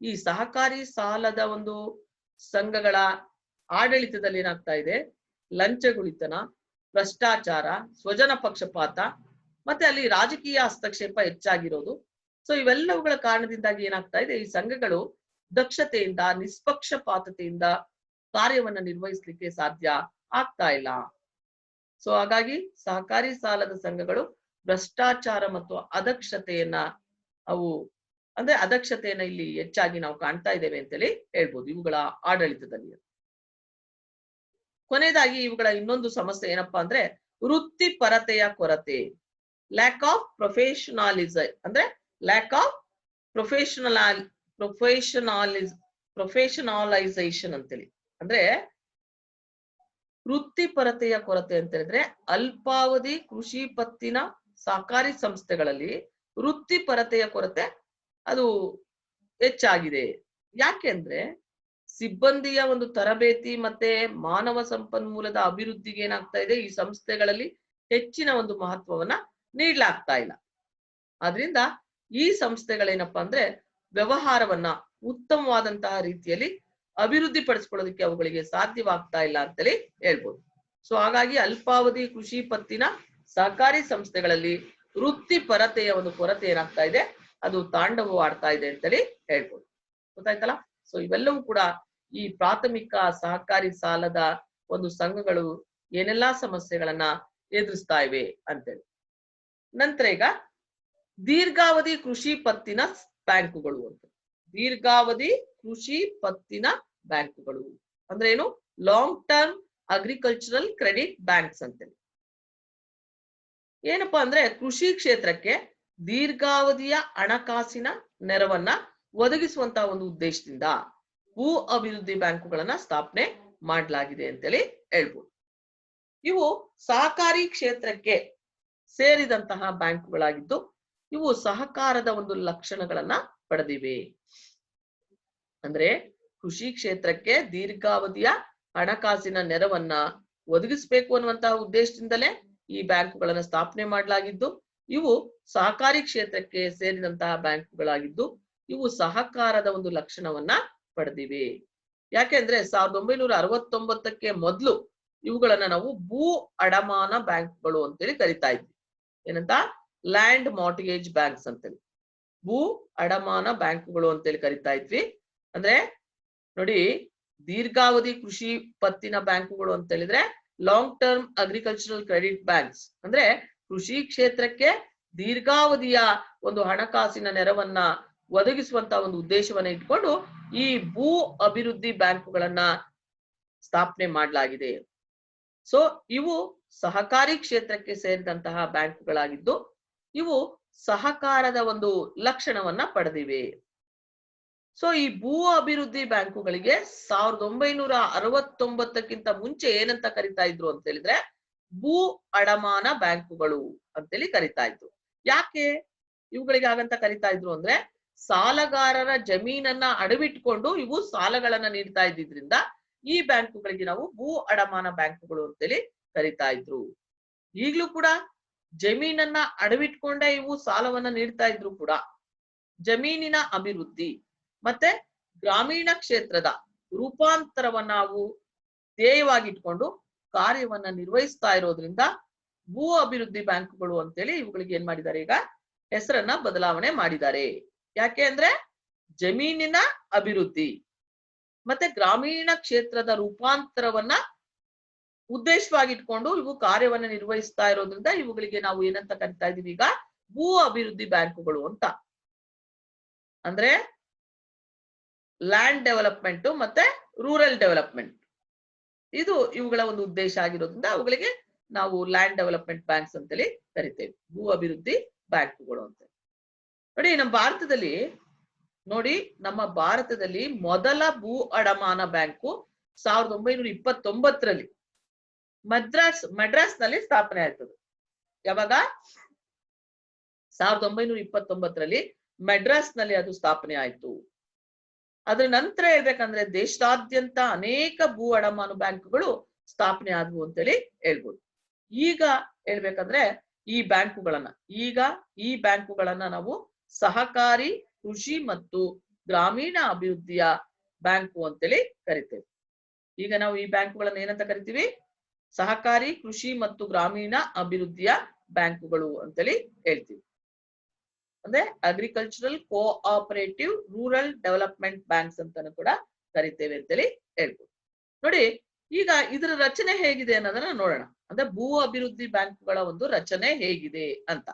ಈ ಸಹಕಾರಿ ಸಾಲದ ಒಂದು ಸಂಘಗಳ ಆಡಳಿತದಲ್ಲಿ ಏನಾಗ್ತಾ ಇದೆ, ಲಂಚಗುಳಿತನ, ಭ್ರಷ್ಟಾಚಾರ, ಸ್ವಜನ ಪಕ್ಷಪಾತ, ಮತ್ತೆ ಅಲ್ಲಿ ರಾಜಕೀಯ ಹಸ್ತಕ್ಷೇಪ ಹೆಚ್ಚಾಗಿರೋದು, ಸೊ ಇವೆಲ್ಲವುಗಳ ಕಾರಣದಿಂದಾಗಿ ಏನಾಗ್ತಾ ಇದೆ, ಈ ಸಂಘಗಳು ದಕ್ಷತೆಯಿಂದ ನಿಷ್ಪಕ್ಷಪಾತತೆಯಿಂದ ಕಾರ್ಯವನ್ನ ನಿರ್ವಹಿಸಲಿಕ್ಕೆ ಸಾಧ್ಯ ಆಗ್ತಾ ಇಲ್ಲ. ಸೊ ಹಾಗಾಗಿ ಸಹಕಾರಿ ಸಾಲದ ಸಂಘಗಳು ಭ್ರಷ್ಟಾಚಾರ ಮತ್ತು ಅದಕ್ಷತೆಯನ್ನ ಅಂದ್ರೆ ಅದಕ್ಷತೆಯನ್ನ ಇಲ್ಲಿ ಹೆಚ್ಚಾಗಿ ನಾವು ಕಾಣ್ತಾ ಇದ್ದೇವೆ ಅಂತೇಳಿ ಹೇಳ್ಬೋದು ಇವುಗಳ ಆಡಳಿತದಲ್ಲಿ. ಕೊನೆಯದಾಗಿ ಇವುಗಳ ಇನ್ನೊಂದು ಸಮಸ್ಯೆ ಏನಪ್ಪಾ ಅಂದ್ರೆ ವೃತ್ತಿಪರತೆಯ ಕೊರತೆ, ಲ್ಯಾಕ್ ಆಫ್ ಅಂದ್ರೆ ಲ್ಯಾಕ್ ಆಫ್ ಪ್ರೊಫೆಷನಲೈಸೇಷನ್ ಅಂತೇಳಿ. ಅಂದ್ರೆ ವೃತ್ತಿಪರತೆಯ ಕೊರತೆ ಅಂತ ಹೇಳಿದ್ರೆ ಅಲ್ಪಾವಧಿ ಕೃಷಿ ಪತ್ತಿನ ಸಹಕಾರಿ ಸಂಸ್ಥೆಗಳಲ್ಲಿ ವೃತ್ತಿಪರತೆಯ ಕೊರತೆ ಅದು ಹೆಚ್ಚಾಗಿದೆ. ಯಾಕೆಂದ್ರೆ ಸಿಬ್ಬಂದಿಯ ಒಂದು ತರಬೇತಿ ಮತ್ತೆ ಮಾನವ ಸಂಪನ್ಮೂಲದ ಅಭಿವೃದ್ಧಿಗೆ ಏನಾಗ್ತಾ ಇದೆ, ಈ ಸಂಸ್ಥೆಗಳಲ್ಲಿ ಹೆಚ್ಚಿನ ಒಂದು ಮಹತ್ವವನ್ನ ನೀಡಲಾಗ್ತಾ ಇಲ್ಲ. ಆದ್ರಿಂದ ಈ ಸಂಸ್ಥೆಗಳೇನಪ್ಪಾ ಅಂದ್ರೆ ವ್ಯವಹಾರವನ್ನ ಉತ್ತಮವಾದಂತಹ ರೀತಿಯಲ್ಲಿ ಅಭಿವೃದ್ಧಿ ಪಡಿಸ್ಕೊಳ್ಳೋದಕ್ಕೆ ಅವುಗಳಿಗೆ ಸಾಧ್ಯವಾಗ್ತಾ ಇಲ್ಲ ಅಂತೇಳಿ ಹೇಳ್ಬೋದು. ಸೊ ಹಾಗಾಗಿ ಅಲ್ಪಾವಧಿ ಕೃಷಿ ಪತ್ತಿನ ಸಹಕಾರಿ ಸಂಸ್ಥೆಗಳಲ್ಲಿ ವೃತ್ತಿಪರತೆಯ ಒಂದು ಕೊರತೆ ಏನಾಗ್ತಾ ಇದೆ, ಅದು ತಾಂಡವವಾಡ್ತಾ ಇದೆ ಅಂತೇಳಿ ಹೇಳ್ಬೋದು. ಗೊತ್ತಾಯ್ತಲ್ಲ? ಸೊ ಇವೆಲ್ಲವೂ ಕೂಡ ಈ ಪ್ರಾಥಮಿಕ ಸಹಕಾರಿ ಸಾಲದ ಒಂದು ಸಂಘಗಳು ಏನೆಲ್ಲಾ ಸಮಸ್ಯೆಗಳನ್ನ ಎದುರಿಸ್ತಾ ಇವೆ ಅಂತೇಳಿ. ನಂತರ ಈಗ ದೀರ್ಘಾವಧಿ ಕೃಷಿ ಪತ್ತಿನ ಬ್ಯಾಂಕುಗಳು ಅಂತ. ದೀರ್ಘಾವಧಿ ಕೃಷಿ ಪತ್ತಿನ ಬ್ಯಾಂಕುಗಳು ಅಂದ್ರೆ ಏನು? Long term agricultural credit banks ಅಂತೇಳಿ. ಏನಪ್ಪಾ ಅಂದ್ರೆ ಕೃಷಿ ಕ್ಷೇತ್ರಕ್ಕೆ ದೀರ್ಘಾವಧಿಯ ಹಣಕಾಸಿನ ನೆರವನ್ನ ಒದಗಿಸುವಂತಹ ಒಂದು ಉದ್ದೇಶದಿಂದ ಭೂ ಅಭಿವೃದ್ಧಿ ಬ್ಯಾಂಕುಗಳನ್ನ ಸ್ಥಾಪನೆ ಮಾಡಲಾಗಿದೆ ಅಂತೇಳಿ ಹೇಳ್ಬೋದು. ಇವು ಸಹಕಾರಿ ಕ್ಷೇತ್ರಕ್ಕೆ ಸೇರಿದಂತಹ ಬ್ಯಾಂಕುಗಳಾಗಿದ್ದು ಇವು ಸಹಕಾರದ ಒಂದು ಲಕ್ಷಣಗಳನ್ನ ಪಡೆದಿವೆ. ಅಂದ್ರೆ ಕೃಷಿ ಕ್ಷೇತ್ರಕ್ಕೆ ದೀರ್ಘಾವಧಿಯ ಹಣಕಾಸಿನ ನೆರವನ್ನ ಒದಗಿಸಬೇಕು ಅನ್ನುವಂತಹ ಉದ್ದೇಶದಿಂದಲೇ ಈ ಬ್ಯಾಂಕುಗಳನ್ನ ಸ್ಥಾಪನೆ ಮಾಡಲಾಗಿದ್ದು ಇವು ಸಹಕಾರಿ ಕ್ಷೇತ್ರಕ್ಕೆ ಸೇರಿದಂತಹ ಬ್ಯಾಂಕುಗಳಾಗಿದ್ದು ಇವು ಸಹಕಾರದ ಒಂದು ಲಕ್ಷಣವನ್ನ ಪಡೆದಿವೆ. ಯಾಕೆಂದ್ರೆ 1969ಕ್ಕೆ ಮೊದಲು ಇವುಗಳನ್ನ ನಾವು ಭೂ ಅಡಮಾನ ಬ್ಯಾಂಕ್ಗಳು ಅಂತೇಳಿ ಕರಿತಾ ಇದ್ವಿ. ಏನಂತ? ಲ್ಯಾಂಡ್ ಮಾರ್ಟ್ಗೇಜ್ ಬ್ಯಾಂಕ್ಸ್ ಅಂತೇಳಿ ಭೂ ಅಡಮಾನ ಬ್ಯಾಂಕುಗಳು ಅಂತೇಳಿ ಕರಿತಾ ಇದ್ವಿ. ಅಂದ್ರೆ ನೋಡಿ, ದೀರ್ಘಾವಧಿ ಕೃಷಿ ಪತ್ತಿನ ಬ್ಯಾಂಕುಗಳು ಅಂತ ಹೇಳಿದ್ರೆ long term agricultural credit banks ಅಂದ್ರೆ ಕೃಷಿ ಕ್ಷೇತ್ರಕ್ಕೆ ದೀರ್ಘಾವಧಿಯ ಒಂದು ಹಣಕಾಸಿನ ನೆರವನ್ನ ಒದಗಿಸುವಂತಹ ಒಂದು ಉದ್ದೇಶವನ್ನ ಇಟ್ಕೊಂಡು ಈ ಭೂ ಅಭಿವೃದ್ಧಿ ಬ್ಯಾಂಕುಗಳನ್ನ ಸ್ಥಾಪನೆ ಮಾಡಲಾಗಿದೆ. ಸೊ ಇವು ಸಹಕಾರಿ ಕ್ಷೇತ್ರಕ್ಕೆ ಸೇರಿದಂತಹ ಬ್ಯಾಂಕುಗಳಾಗಿದ್ದು ಇವು ಸಹಕಾರದ ಒಂದು ಲಕ್ಷಣವನ್ನ ಪಡೆದಿವೆ. ಸೊ ಈ ಭೂ ಅಭಿವೃದ್ಧಿ ಬ್ಯಾಂಕುಗಳಿಗೆ 1969ಕ್ಕಿಂತ ಮುಂಚೆ ಏನಂತ ಕರಿತಾ ಇದ್ರು ಅಂತ ಹೇಳಿದ್ರೆ ಭೂ ಅಡಮಾನ ಬ್ಯಾಂಕುಗಳು ಅಂತೇಳಿ ಕರಿತಾ ಇದ್ರು. ಯಾಕೆ ಇವುಗಳಿಗೆ ಹಾಗಂತ ಕರಿತಾ ಇದ್ರು ಅಂದ್ರೆ ಸಾಲಗಾರರ ಜಮೀನನ್ನ ಅಡವಿಟ್ಕೊಂಡು ಇವು ಸಾಲಗಳನ್ನ ನೀಡ್ತಾ ಇದ್ದಿದ್ರಿಂದ ಈ ಬ್ಯಾಂಕುಗಳಿಗೆ ನಾವು ಭೂ ಅಡಮಾನ ಬ್ಯಾಂಕುಗಳು ಅಂತೇಳಿ ಕರಿತಾ ಇದ್ರು. ಈಗ್ಲೂ ಕೂಡ ಜಮೀನನ್ನ ಅಡವಿಟ್ಕೊಂಡೇ ಇವು ಸಾಲವನ್ನ ನೀಡ್ತಾ ಇದ್ರು ಕೂಡ ಜಮೀನಿನ ಅಭಿವೃದ್ಧಿ ಮತ್ತೆ ಗ್ರಾಮೀಣ ಕ್ಷೇತ್ರದ ರೂಪಾಂತರವನ್ನ ನಾವು ಧ್ಯೇಯವಾಗಿಟ್ಕೊಂಡು ಕಾರ್ಯವನ್ನ ನಿರ್ವಹಿಸ್ತಾ ಇರೋದ್ರಿಂದ ಭೂ ಅಭಿವೃದ್ಧಿ ಬ್ಯಾಂಕುಗಳು ಅಂತೇಳಿ ಇವುಗಳಿಗೆ ಏನ್ ಮಾಡಿದ್ದಾರೆ, ಈಗ ಹೆಸರನ್ನ ಬದಲಾವಣೆ ಮಾಡಿದ್ದಾರೆ. ಯಾಕೆ ಅಂದ್ರೆ ಜಮೀನಿನ ಅಭಿವೃದ್ಧಿ ಮತ್ತೆ ಗ್ರಾಮೀಣ ಕ್ಷೇತ್ರದ ರೂಪಾಂತರವನ್ನ ಉದ್ದೇಶವಾಗಿಟ್ಕೊಂಡು ಇವು ಕಾರ್ಯವನ್ನ ನಿರ್ವಹಿಸ್ತಾ ಇರೋದ್ರಿಂದ ಇವುಗಳಿಗೆ ನಾವು ಏನಂತ ಕರಿತಾ ಇದೀವಿ, ಈಗ ಭೂ ಅಭಿವೃದ್ಧಿ ಬ್ಯಾಂಕುಗಳು ಅಂತ. ಅಂದ್ರೆ ಲ್ಯಾಂಡ್ ಡೆವಲಪ್ಮೆಂಟ್ ಮತ್ತೆ ರೂರಲ್ ಡೆವಲಪ್ಮೆಂಟ್ ಇದು ಇವುಗಳ ಒಂದು ಉದ್ದೇಶ ಆಗಿರೋದ್ರಿಂದ ಅವುಗಳಿಗೆ ನಾವು ಲ್ಯಾಂಡ್ ಡೆವಲಪ್ಮೆಂಟ್ ಬ್ಯಾಂಕ್ಸ್ ಅಂತೇಳಿ ಕರಿತೇವೆ, ಭೂ ಅಭಿವೃದ್ಧಿ ಬ್ಯಾಂಕುಗಳು ಅಂತ. ನೋಡಿ ನಮ್ಮ ಭಾರತದಲ್ಲಿ ಮೊದಲ ಭೂ ಅಡಮಾನ ಬ್ಯಾಂಕು 1929ರಲ್ಲಿ ಮಡ್ರಾಸ್ ನಲ್ಲಿ ಸ್ಥಾಪನೆ ಆಯ್ತದೆ. ಯಾವಾಗ? 1929ರಲ್ಲಿ ಮಡ್ರಾಸ್ ನಲ್ಲಿ ಅದು ಸ್ಥಾಪನೆ ಆಯ್ತು. ಅದ್ರ ನಂತರ ಹೇಳ್ಬೇಕಂದ್ರೆ ದೇಶದಾದ್ಯಂತ ಅನೇಕ ಭೂ ಅಡಮಾನ ಬ್ಯಾಂಕುಗಳು ಸ್ಥಾಪನೆ ಆದವು ಅಂತೇಳಿ ಹೇಳ್ಬೋದು. ಈಗ ಹೇಳ್ಬೇಕಂದ್ರೆ ಈ ಬ್ಯಾಂಕುಗಳನ್ನ ನಾವು ಸಹಕಾರಿ ಕೃಷಿ ಮತ್ತು ಗ್ರಾಮೀಣ ಅಭಿವೃದ್ಧಿಯ ಬ್ಯಾಂಕು ಅಂತೇಳಿ ಕರಿತೇವೆ. ಈಗ ನಾವು ಈ ಬ್ಯಾಂಕುಗಳನ್ನ ಏನಂತ ಕರಿತೀವಿ? ಸಹಕಾರಿ ಕೃಷಿ ಮತ್ತು ಗ್ರಾಮೀಣ ಅಭಿವೃದ್ಧಿಯ ಬ್ಯಾಂಕುಗಳು ಅಂತೇಳಿ ಹೇಳ್ತೀವಿ. ಅಂದ್ರೆ agricultural cooperative rural development banks ಅಂತಾನು ಕೂಡ ಕರಿತೇವೆ ಅಂತೇಳಿ ಹೇಳ್ಬೋದು. ನೋಡಿ, ಈಗ ಇದರ ರಚನೆ ಹೇಗಿದೆ ಅನ್ನೋದನ್ನ ನೋಡೋಣ. ಅಂದ್ರೆ ಭೂ ಅಭಿವೃದ್ಧಿ ಬ್ಯಾಂಕ್ಗಳ ಒಂದು ರಚನೆ ಹೇಗಿದೆ ಅಂತ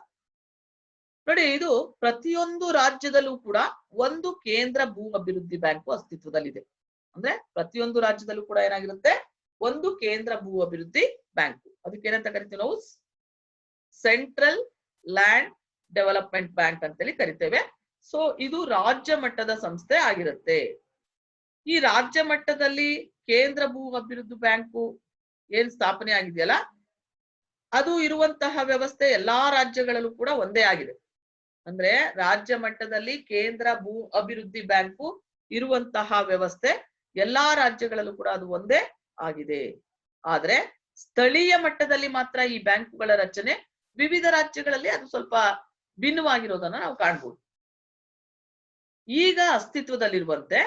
ನೋಡಿ. ಇದು ಪ್ರತಿಯೊಂದು ರಾಜ್ಯದಲ್ಲೂ ಕೂಡ ಒಂದು ಕೇಂದ್ರ ಭೂ ಅಭಿವೃದ್ಧಿ ಬ್ಯಾಂಕು ಅಸ್ತಿತ್ವದಲ್ಲಿದೆ. ಅಂದ್ರೆ ಪ್ರತಿಯೊಂದು ರಾಜ್ಯದಲ್ಲೂ ಕೂಡ ಏನಾಗಿರುತ್ತೆ, ಒಂದು ಕೇಂದ್ರ ಭೂ ಅಭಿವೃದ್ಧಿ ಬ್ಯಾಂಕು. ಅದಕ್ಕೆ ಏನಂತ ಕರಿತೀವಿ ನಾವು, ಸೆಂಟ್ರಲ್ ಲ್ಯಾಂಡ್ ಡೆವಲಪ್ಮೆಂಟ್ ಬ್ಯಾಂಕ್ ಅಂತೇಳಿ ಕರಿತೇವೆ. ಸೊ ಇದು ರಾಜ್ಯ ಮಟ್ಟದ ಸಂಸ್ಥೆ ಆಗಿರುತ್ತೆ. ಈ ರಾಜ್ಯ ಮಟ್ಟದಲ್ಲಿ ಕೇಂದ್ರ ಭೂ ಅಭಿವೃದ್ಧಿ ಬ್ಯಾಂಕು ಏನ್ ಸ್ಥಾಪನೆ ಆಗಿದೆಯಲ್ಲ, ಅದು ಇರುವಂತಹ ವ್ಯವಸ್ಥೆ ಎಲ್ಲಾ ರಾಜ್ಯಗಳಲ್ಲೂ ಕೂಡ ಒಂದೇ ಆಗಿದೆ. ಅಂದ್ರೆ ರಾಜ್ಯ ಮಟ್ಟದಲ್ಲಿ ಕೇಂದ್ರ ಭೂ ಅಭಿವೃದ್ಧಿ ಬ್ಯಾಂಕು ಇರುವಂತಹ ವ್ಯವಸ್ಥೆ ಎಲ್ಲಾ ರಾಜ್ಯಗಳಲ್ಲೂ ಕೂಡ ಅದು ಒಂದೇ ಆಗಿದೆ. ಆದ್ರೆ ಸ್ಥಳೀಯ ಮಟ್ಟದಲ್ಲಿ ಮಾತ್ರ ಈ ಬ್ಯಾಂಕುಗಳ ರಚನೆ ವಿವಿಧ ರಾಜ್ಯಗಳಲ್ಲಿ ಅದು ಸ್ವಲ್ಪ ಭಿನ್ನವಾಗಿರೋದನ್ನ ನಾವು ಕಾಣ್ಬೋದು. ಈಗ ಅಸ್ತಿತ್ವದಲ್ಲಿರುವಂತೆ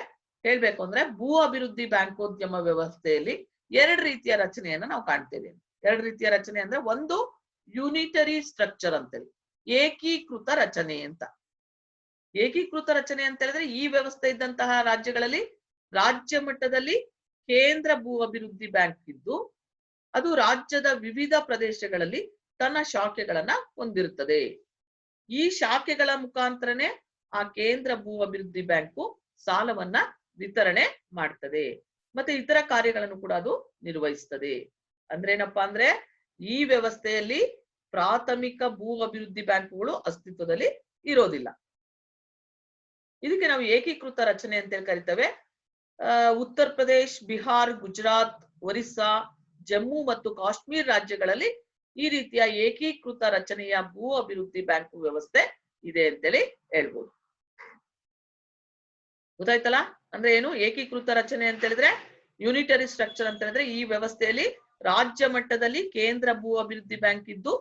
ಹೇಳ್ಬೇಕು ಅಂದ್ರೆ ಭೂ ಅಭಿವೃದ್ಧಿ ಬ್ಯಾಂಕೋದ್ಯಮ ವ್ಯವಸ್ಥೆಯಲ್ಲಿ ಎರಡು ರೀತಿಯ ರಚನೆಯನ್ನ ನಾವು ಕಾಣ್ತೇವೆ. ಎರಡು ರೀತಿಯ ರಚನೆ ಅಂದ್ರೆ, ಒಂದು ಯೂನಿಟರಿ ಸ್ಟ್ರಕ್ಚರ್ ಅಂತೇಳಿ, ಏಕೀಕೃತ ರಚನೆ ಅಂತ. ಏಕೀಕೃತ ರಚನೆ ಅಂತ ಹೇಳಿದ್ರೆ, ಈ ವ್ಯವಸ್ಥೆ ಇದ್ದಂತಹ ರಾಜ್ಯಗಳಲ್ಲಿ ರಾಜ್ಯ ಮಟ್ಟದಲ್ಲಿ ಕೇಂದ್ರ ಭೂ ಅಭಿವೃದ್ಧಿ ಬ್ಯಾಂಕ್ ಇದ್ದು ಅದು ರಾಜ್ಯದ ವಿವಿಧ ಪ್ರದೇಶಗಳಲ್ಲಿ ತನ್ನ ಶಾಖೆಗಳನ್ನ ಹೊಂದಿರುತ್ತದೆ. ಈ ಶಾಖೆಗಳ ಮುಖಾಂತರನೇ ಆ ಕೇಂದ್ರ ಭೂ ಅಭಿವೃದ್ಧಿ ಬ್ಯಾಂಕು ಸಾಲವನ್ನ ವಿತರಣೆ ಮಾಡ್ತದೆ, ಮತ್ತೆ ಇತರ ಕಾರ್ಯಗಳನ್ನು ಕೂಡ ಅದು ನಿರ್ವಹಿಸ್ತದೆ. ಅಂದ್ರೆ ಏನಪ್ಪಾ ಅಂದ್ರೆ, ಈ ವ್ಯವಸ್ಥೆಯಲ್ಲಿ ಪ್ರಾಥಮಿಕ ಭೂ ಅಭಿವೃದ್ಧಿ ಬ್ಯಾಂಕುಗಳು ಅಸ್ತಿತ್ವದಲ್ಲಿ ಇರೋದಿಲ್ಲ. ಇದಕ್ಕೆ ನಾವು ಏಕೀಕೃತ ರಚನೆ ಅಂತೇಳಿ ಕರಿತೇವೆ. ಉತ್ತರ ಪ್ರದೇಶ್, ಬಿಹಾರ್, ಗುಜರಾತ್, ಒರಿಸ್ಸಾ, ಜಮ್ಮು ಮತ್ತು ಕಾಶ್ಮೀರ್ ರಾಜ್ಯಗಳಲ್ಲಿ ಈ ರೀತಿಯ ಏಕೀಕೃತ ರಚನೆಯ ಭೂ ಅಭಿವೃದ್ಧಿ ಬ್ಯಾಂಕು ವ್ಯವಸ್ಥೆ ಇದೆ ಅಂತೇಳಿ ಹೇಳ್ಬೋದು. ಗೊತ್ತಾಯ್ತಲ್ಲ? ಅಂದ್ರೆ ಏನು ಏಕೀಕೃತ ರಚನೆ ಅಂತ ಹೇಳಿದ್ರೆ, ಯೂನಿಟರಿ ಸ್ಟ್ರಕ್ಚರ್ ಅಂತ ಹೇಳಿದ್ರೆ, ಈ ವ್ಯವಸ್ಥೆಯಲ್ಲಿ ರಾಜ್ಯ ಮಟ್ಟದಲ್ಲಿ ಕೇಂದ್ರ ಭೂ ಅಭಿವೃದ್ಧಿ ಬ್ಯಾಂಕ್ ಇದ್ದು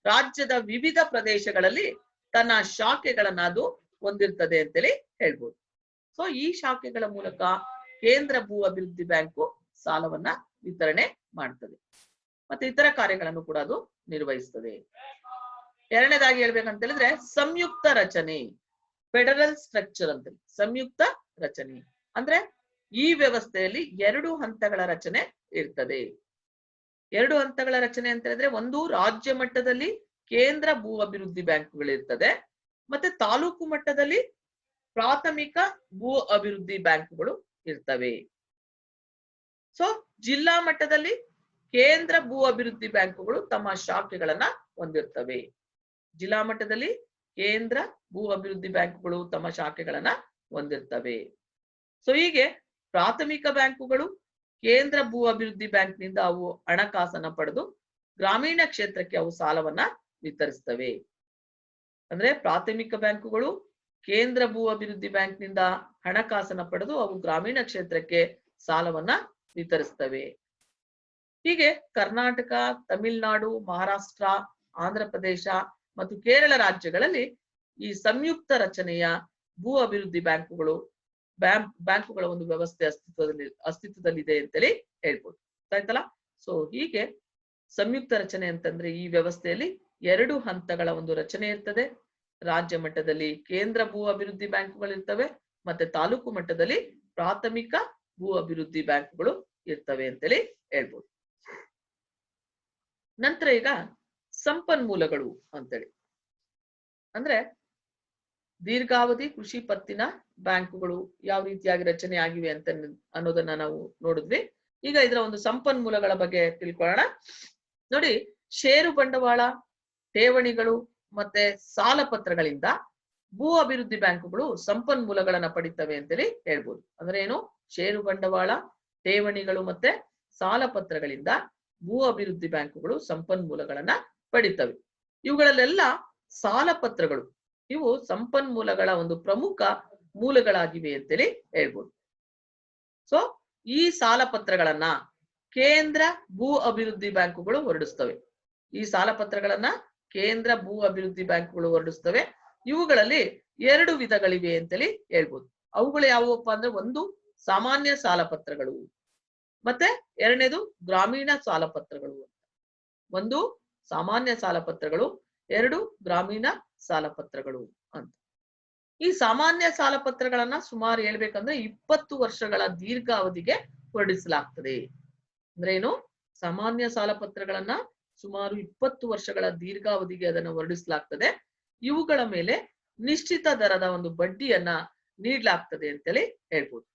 ರಾಜ್ಯದ ವಿವಿಧ ಪ್ರದೇಶಗಳಲ್ಲಿ ತನ್ನ ಶಾಖೆಗಳನ್ನ ಅದು ಹೊಂದಿರ್ತದೆ ಅಂತೇಳಿ ಹೇಳ್ಬೋದು. ಸೊ ಈ ಶಾಖೆಗಳ ಮೂಲಕ ಕೇಂದ್ರ ಭೂ ಅಭಿವೃದ್ಧಿ ಬ್ಯಾಂಕು ಸಾಲವನ್ನ ವಿತರಣೆ ಮಾಡ್ತದೆ, ಮತ್ತೆ ಇತರ ಕಾರ್ಯಗಳನ್ನು ಕೂಡ ಅದು ನಿರ್ವಹಿಸ್ತದೆ. ಎರಡನೇದಾಗಿ ಹೇಳ್ಬೇಕಂತ ಹೇಳಿದ್ರೆ ಸಂಯುಕ್ತ ರಚನೆ, ಫೆಡರಲ್ ಸ್ಟ್ರಕ್ಚರ್ ಅಂತ. ಸಂಯುಕ್ತ ರಚನೆ ಅಂದ್ರೆ ಈ ವ್ಯವಸ್ಥೆಯಲ್ಲಿ ಎರಡು ಹಂತಗಳ ರಚನೆ ಇರ್ತದೆ. ಎರಡು ಹಂತಗಳ ರಚನೆ ಅಂತ ಹೇಳಿದ್ರೆ, ಒಂದು ರಾಜ್ಯ ಮಟ್ಟದಲ್ಲಿ ಕೇಂದ್ರ ಭೂ ಅಭಿವೃದ್ಧಿ ಬ್ಯಾಂಕುಗಳಿರ್ತದೆ, ಮತ್ತೆ ತಾಲೂಕು ಮಟ್ಟದಲ್ಲಿ ಪ್ರಾಥಮಿಕ ಭೂ ಅಭಿವೃದ್ಧಿ ಬ್ಯಾಂಕುಗಳು ಇರ್ತವೆ. ಸೊ ಜಿಲ್ಲಾ ಮಟ್ಟದಲ್ಲಿ ಕೇಂದ್ರ ಭೂ ಅಭಿವೃದ್ಧಿ ಬ್ಯಾಂಕುಗಳು ತಮ್ಮ ಶಾಖೆಗಳನ್ನ ಹೊಂದಿರ್ತವೆ. ಜಿಲ್ಲಾ ಮಟ್ಟದಲ್ಲಿ ಕೇಂದ್ರ ಭೂ ಅಭಿವೃದ್ಧಿ ಬ್ಯಾಂಕುಗಳು ತಮ್ಮ ಶಾಖೆಗಳನ್ನ ಹೊಂದಿರ್ತವೆ. ಸೊ ಹೀಗೆ ಪ್ರಾಥಮಿಕ ಬ್ಯಾಂಕುಗಳು ಕೇಂದ್ರ ಭೂ ಅಭಿವೃದ್ಧಿ ಬ್ಯಾಂಕ್ನಿಂದ ಅವು ಹಣಕಾಸನ್ನ ಪಡೆದು ಗ್ರಾಮೀಣ ಕ್ಷೇತ್ರಕ್ಕೆ ಅವು ಸಾಲವನ್ನ ವಿತರಿಸ್ತವೆ. ಅಂದ್ರೆ ಪ್ರಾಥಮಿಕ ಬ್ಯಾಂಕುಗಳು ಕೇಂದ್ರ ಭೂ ಅಭಿವೃದ್ಧಿ ಬ್ಯಾಂಕ್ನಿಂದ ಹಣಕಾಸನ್ನ ಪಡೆದು ಅವು ಗ್ರಾಮೀಣ ಕ್ಷೇತ್ರಕ್ಕೆ ಸಾಲವನ್ನ ವಿತರಿಸ್ತವೆ. ಹೀಗೆ ಕರ್ನಾಟಕ, ತಮಿಳುನಾಡು, ಮಹಾರಾಷ್ಟ್ರ, ಆಂಧ್ರ ಪ್ರದೇಶ ಮತ್ತು ಕೇರಳ ರಾಜ್ಯಗಳಲ್ಲಿ ಈ ಸಂಯುಕ್ತ ರಚನೆಯ ಭೂ ಅಭಿವೃದ್ಧಿ ಬ್ಯಾಂಕುಗಳ ಒಂದು ವ್ಯವಸ್ಥೆ ಅಸ್ತಿತ್ವದಲ್ಲಿದೆ ಅಂತೇಳಿ ಹೇಳ್ಬೋದು. ಆಯ್ತಲ್ಲ? ಸೊ ಹೀಗೆ ಸಂಯುಕ್ತ ರಚನೆ ಅಂತಂದ್ರೆ ಈ ವ್ಯವಸ್ಥೆಯಲ್ಲಿ ಎರಡು ಹಂತಗಳ ಒಂದು ರಚನೆ ಇರ್ತದೆ. ರಾಜ್ಯ ಮಟ್ಟದಲ್ಲಿ ಕೇಂದ್ರ ಭೂ ಅಭಿವೃದ್ಧಿ ಬ್ಯಾಂಕುಗಳು ಇರ್ತವೆ, ಮತ್ತೆ ತಾಲೂಕು ಮಟ್ಟದಲ್ಲಿ ಪ್ರಾಥಮಿಕ ಭೂ ಅಭಿವೃದ್ಧಿ ಬ್ಯಾಂಕುಗಳು ಇರ್ತವೆ ಅಂತೇಳಿ ಹೇಳ್ಬೋದು. ನಂತರ ಈಗ ಸಂಪನ್ಮೂಲಗಳು ಅಂತೇಳಿ ಅಂದ್ರೆ ದೀರ್ಘಾವಧಿ ಕೃಷಿ ಪತ್ತಿನ ಬ್ಯಾಂಕುಗಳು ಯಾವ ರೀತಿಯಾಗಿ ರಚನೆ ಆಗಿವೆ ಅಂತ ಅನ್ನೋದನ್ನ ನಾವು ನೋಡಿದ್ವಿ. ಈಗ ಇದರ ಒಂದು ಸಂಪನ್ಮೂಲಗಳ ಬಗ್ಗೆ ತಿಳ್ಕೊಳ್ಳೋಣ. ನೋಡಿ, ಷೇರು ಬಂಡವಾಳ, ಠೇವಣಿಗಳು ಮತ್ತೆ ಸಾಲ ಪತ್ರಗಳಿಂದ ಭೂ ಅಭಿವೃದ್ಧಿ ಬ್ಯಾಂಕುಗಳು ಸಂಪನ್ಮೂಲಗಳನ್ನ ಪಡಿತವೆ ಅಂತೇಳಿ ಹೇಳ್ಬೋದು. ಅಂದ್ರೆ ಏನು? ಷೇರು ಬಂಡವಾಳ, ಠೇವಣಿಗಳು ಮತ್ತೆ ಸಾಲ ಪತ್ರಗಳಿಂದ ಭೂ ಅಭಿವೃದ್ಧಿ ಬ್ಯಾಂಕುಗಳು ಸಂಪನ್ಮೂಲಗಳನ್ನ ಪಡಿತವೆ. ಇವುಗಳಲ್ಲೆಲ್ಲ ಸಾಲ ಪತ್ರಗಳು ಇವು ಸಂಪನ್ಮೂಲಗಳ ಒಂದು ಪ್ರಮುಖ ಮೂಲಗಳಾಗಿವೆ ಅಂತೇಳಿ ಹೇಳ್ಬೋದು. ಸೊ ಈ ಸಾಲ ಪತ್ರಗಳನ್ನ ಕೇಂದ್ರ ಭೂ ಅಭಿವೃದ್ಧಿ ಬ್ಯಾಂಕುಗಳು ಹೊರಡಿಸ್ತವೆ. ಈ ಸಾಲ ಪತ್ರಗಳನ್ನ ಕೇಂದ್ರ ಭೂ ಅಭಿವೃದ್ಧಿ ಬ್ಯಾಂಕುಗಳು ಹೊರಡಿಸ್ತವೆ. ಇವುಗಳಲ್ಲಿ ಎರಡು ವಿಧಗಳಿವೆ ಅಂತೇಳಿ ಹೇಳ್ಬೋದು. ಅವುಗಳು ಯಾವುವಪ್ಪ ಅಂದ್ರೆ, ಒಂದು ಸಾಮಾನ್ಯ ಸಾಲ ಪತ್ರಗಳು, ಮತ್ತೆ ಎರಡನೇದು ಗ್ರಾಮೀಣ ಸಾಲ ಪತ್ರಗಳು. ಒಂದು ಸಾಮಾನ್ಯ ಸಾಲ ಪತ್ರಗಳು, ಎರಡು ಗ್ರಾಮೀಣ ಸಾಲ ಪತ್ರಗಳು. ಅಂತ. ಈ ಸಾಮಾನ್ಯ ಸಾಲ ಪತ್ರಗಳನ್ನ ಸುಮಾರು ಹೇಳ್ಬೇಕಂದ್ರೆ 20 ವರ್ಷಗಳ ದೀರ್ಘಾವಧಿಗೆ ಹೊರಡಿಸಲಾಗ್ತದೆ. ಅಂದ್ರೆ ಏನು, ಸಾಮಾನ್ಯ ಸಾಲ ಪತ್ರಗಳನ್ನ ಸುಮಾರು 20 ವರ್ಷಗಳ ದೀರ್ಘಾವಧಿಗೆ ಅದನ್ನು ಹೊರಡಿಸಲಾಗ್ತದೆ. ಇವುಗಳ ಮೇಲೆ ನಿಶ್ಚಿತ ದರದ ಒಂದು ಬಡ್ಡಿಯನ್ನ ನೀಡಲಾಗ್ತದೆ ಅಂತೇಳಿ ಹೇಳ್ಬೋದು.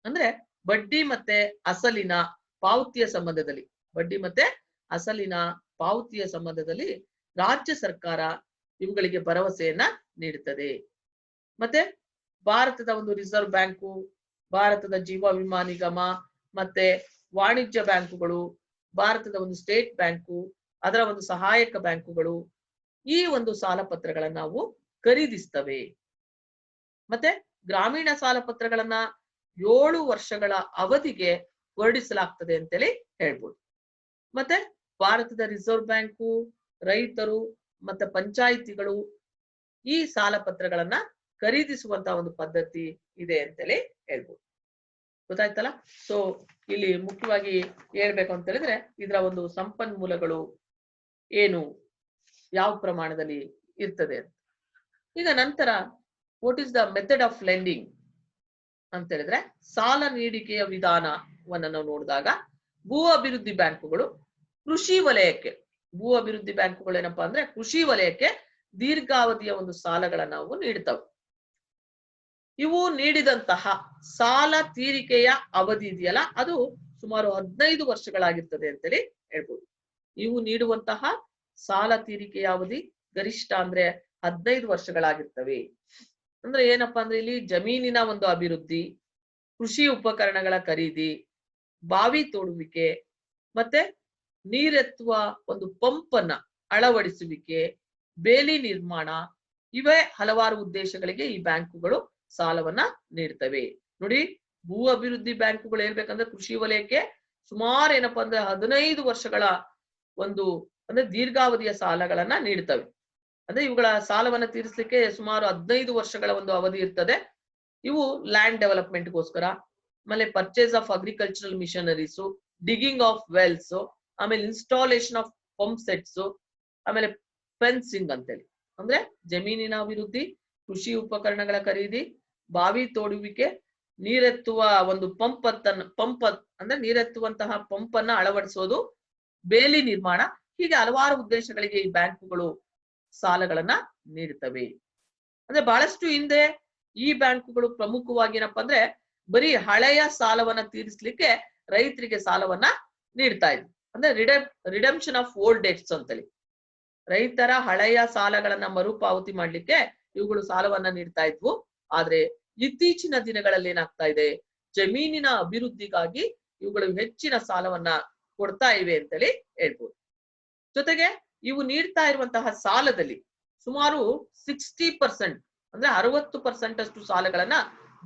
ಅಂದ್ರೆ ಬಡ್ಡಿ ಮತ್ತೆ ಅಸಲಿನ ಪಾವತಿಯ ಸಂಬಂಧದಲ್ಲಿ, ಬಡ್ಡಿ ಮತ್ತೆ ಅಸಲಿನ ಪಾವತಿಯ ಸಂಬಂಧದಲ್ಲಿ ರಾಜ್ಯ ಸರ್ಕಾರ ಇವುಗಳಿಗೆ ಭರವಸೆಯನ್ನ ನೀಡುತ್ತದೆ. ಮತ್ತೆ ಭಾರತದ ಒಂದು ರಿಸರ್ವ್ ಬ್ಯಾಂಕು, ಭಾರತದ ಜೀವ ವಿಮಾ ನಿಗಮ, ಮತ್ತೆ ವಾಣಿಜ್ಯ ಬ್ಯಾಂಕುಗಳು, ಭಾರತದ ಒಂದು ಸ್ಟೇಟ್ ಬ್ಯಾಂಕು, ಅದರ ಒಂದು ಸಹಾಯಕ ಬ್ಯಾಂಕುಗಳು ಈ ಒಂದು ಸಾಲ ಪತ್ರಗಳನ್ನ ನಾವು ಖರೀದಿಸ್ತವೆ. ಮತ್ತೆ ಗ್ರಾಮೀಣ ಸಾಲ ಪತ್ರಗಳನ್ನ 7 ವರ್ಷಗಳ ಅವಧಿಗೆ ಹೊರಡಿಸಲಾಗ್ತದೆ ಅಂತೇಳಿ ಹೇಳ್ಬೋದು. ಮತ್ತೆ ಭಾರತದ ರಿಸರ್ವ್ ಬ್ಯಾಂಕು, ರೈತರು ಮತ್ತೆ ಪಂಚಾಯಿತಿಗಳು ಈ ಸಾಲ ಪತ್ರಗಳನ್ನ ಖರೀದಿಸುವಂತ ಒಂದು ಪದ್ಧತಿ ಇದೆ ಅಂತೇಳಿ ಹೇಳ್ಬೋದು. ಗೊತ್ತಾಯ್ತಲ್ಲ? ಸೊ ಇಲ್ಲಿ ಮುಖ್ಯವಾಗಿ ಹೇಳ್ಬೇಕು ಅಂತ ಹೇಳಿದ್ರೆ ಇದರ ಒಂದು ಸಂಪನ್ಮೂಲಗಳು ಏನು, ಯಾವ ಪ್ರಮಾಣದಲ್ಲಿ ಇರ್ತದೆ ಅಂತ. ಈಗ ನಂತರ what is the method of lending ಅಂತ ಹೇಳಿದ್ರೆ ಸಾಲ ನೀಡಿಕೆಯ ವಿಧಾನವನ್ನು ನಾವು ನೋಡಿದಾಗ ಭೂ ಅಭಿವೃದ್ಧಿ ಬ್ಯಾಂಕುಗಳು ಕೃಷಿ ವಲಯಕ್ಕೆ, ಭೂ ಅಭಿವೃದ್ಧಿ ಬ್ಯಾಂಕುಗಳು ಏನಪ್ಪಾ ಅಂದ್ರೆ ಕೃಷಿ ವಲಯಕ್ಕೆ ದೀರ್ಘಾವಧಿಯ ಒಂದು ಸಾಲಗಳನ್ನ ನಾವು ನೀಡ್ತವೆ. ಇವು ನೀಡಿದಂತಹ ಸಾಲ ತೀರಿಕೆಯ ಅವಧಿ ಇದೆಯಲ್ಲ ಅದು ಸುಮಾರು 15 ವರ್ಷಗಳಾಗಿರ್ತದೆ ಅಂತೇಳಿ ಹೇಳ್ಬೋದು. ಇವು ನೀಡುವಂತಹ ಸಾಲ ತೀರಿಕೆಯ ಅವಧಿ ಗರಿಷ್ಠ ಅಂದ್ರೆ 15 ವರ್ಷಗಳಾಗಿರ್ತವೆ. ಅಂದ್ರೆ ಏನಪ್ಪಾ ಅಂದ್ರೆ ಇಲ್ಲಿ ಜಮೀನಿನ ಒಂದು ಅಭಿವೃದ್ಧಿ, ಕೃಷಿ ಉಪಕರಣಗಳ ಖರೀದಿ, ಬಾವಿ ತೋಡುವಿಕೆ, ಮತ್ತೆ ನೀರೆತ್ತುವ ಒಂದು ಪಂಪ್ ಅನ್ನ ಅಳವಡಿಸುವಿಕೆ, ಬೇಲಿ ನಿರ್ಮಾಣ, ಇವೇ ಹಲವಾರು ಉದ್ದೇಶಗಳಿಗೆ ಈ ಬ್ಯಾಂಕುಗಳು ಸಾಲವನ್ನ ನೀಡ್ತವೆ. ನೋಡಿ, ಭೂ ಅಭಿವೃದ್ಧಿ ಬ್ಯಾಂಕುಗಳು ಹೇಳ್ಬೇಕಂದ್ರೆ ಕೃಷಿ ವಲಯಕ್ಕೆ ಸುಮಾರು ಏನಪ್ಪಾ ಅಂದ್ರೆ 15 ವರ್ಷಗಳ ಒಂದು ಅಂದ್ರೆ ದೀರ್ಘಾವಧಿಯ ಸಾಲಗಳನ್ನ ನೀಡ್ತವೆ. ಅಂದ್ರೆ ಇವುಗಳ ಸಾಲವನ್ನ ತೀರಿಸಲಿಕ್ಕೆ ಸುಮಾರು 15 ವರ್ಷಗಳ ಒಂದು ಅವಧಿ ಇರ್ತದೆ. ಇವು ಲ್ಯಾಂಡ್ ಡೆವಲಪ್ಮೆಂಟ್ಗೋಸ್ಕರ, ಆಮೇಲೆ purchase of agricultural missionaries, digging of Wells, ಆಮೇಲೆ ಇನ್ಸ್ಟಾಲೇಷನ್ ಆಫ್ ಪಂಪ್ ಸೆಟ್ಸ್, ಆಮೇಲೆ ಫೆನ್ಸಿಂಗ್ ಅಂತೇಳಿ ಅಂದ್ರೆ ಜಮೀನಿನ ಅಭಿವೃದ್ಧಿ, ಕೃಷಿ ಉಪಕರಣಗಳ ಖರೀದಿ, ಬಾವಿ ತೋಡುವಿಕೆ, ನೀರೆತ್ತುವ ಒಂದು ಪಂಪ್ ಅಂದ್ರೆ ನೀರೆತ್ತುವಂತಹ ಪಂಪ್ ಅನ್ನ ಅಳವಡಿಸೋದು, ಬೇಲಿ ನಿರ್ಮಾಣ, ಹೀಗೆ ಹಲವಾರು ಉದ್ದೇಶಗಳಿಗೆ ಈ ಬ್ಯಾಂಕುಗಳು ಸಾಲಗಳನ್ನ ನೀಡುತ್ತವೆ. ಅಂದ್ರೆ ಬಹಳಷ್ಟು ಹಿಂದೆ ಈ ಬ್ಯಾಂಕುಗಳು ಪ್ರಮುಖವಾಗಿ ಏನಪ್ಪಾ ಅಂದ್ರೆ ಬರೀ ಹಳೆಯ ಸಾಲವನ್ನ ತೀರಿಸಲಿಕ್ಕೆ ರೈತರಿಗೆ ಸಾಲವನ್ನ ನೀಡ್ತಾ ಇದ್ವಿ. ಅಂದ್ರೆ ರಿಡೆಂಪ್ಷನ್ ಆಫ್ ಓಲ್ಡ್ ಡೆಟ್ಸ್ ಅಂತೇಳಿ ರೈತರ ಹಳೆಯ ಸಾಲಗಳನ್ನ ಮರುಪಾವತಿ ಮಾಡ್ಲಿಕ್ಕೆ ಇವುಗಳು ಸಾಲವನ್ನ ನೀಡ್ತಾ ಇದ್ವು. ಆದ್ರೆ ಇತ್ತೀಚಿನ ದಿನಗಳಲ್ಲಿ ಏನಾಗ್ತಾ ಇದೆ, ಜಮೀನಿನ ಅಭಿವೃದ್ಧಿಗಾಗಿ ಇವುಗಳು ಹೆಚ್ಚಿನ ಸಾಲವನ್ನ ಕೊಡ್ತಾ ಇವೆ ಅಂತೇಳಿ ಹೇಳ್ಬೋದು. ಜೊತೆಗೆ ಇವು ನೀಡ್ತಾ ಇರುವಂತಹ ಸಾಲದಲ್ಲಿ ಸುಮಾರು 60% ಅಂದ್ರೆ 60% ಅಷ್ಟು ಸಾಲಗಳನ್ನ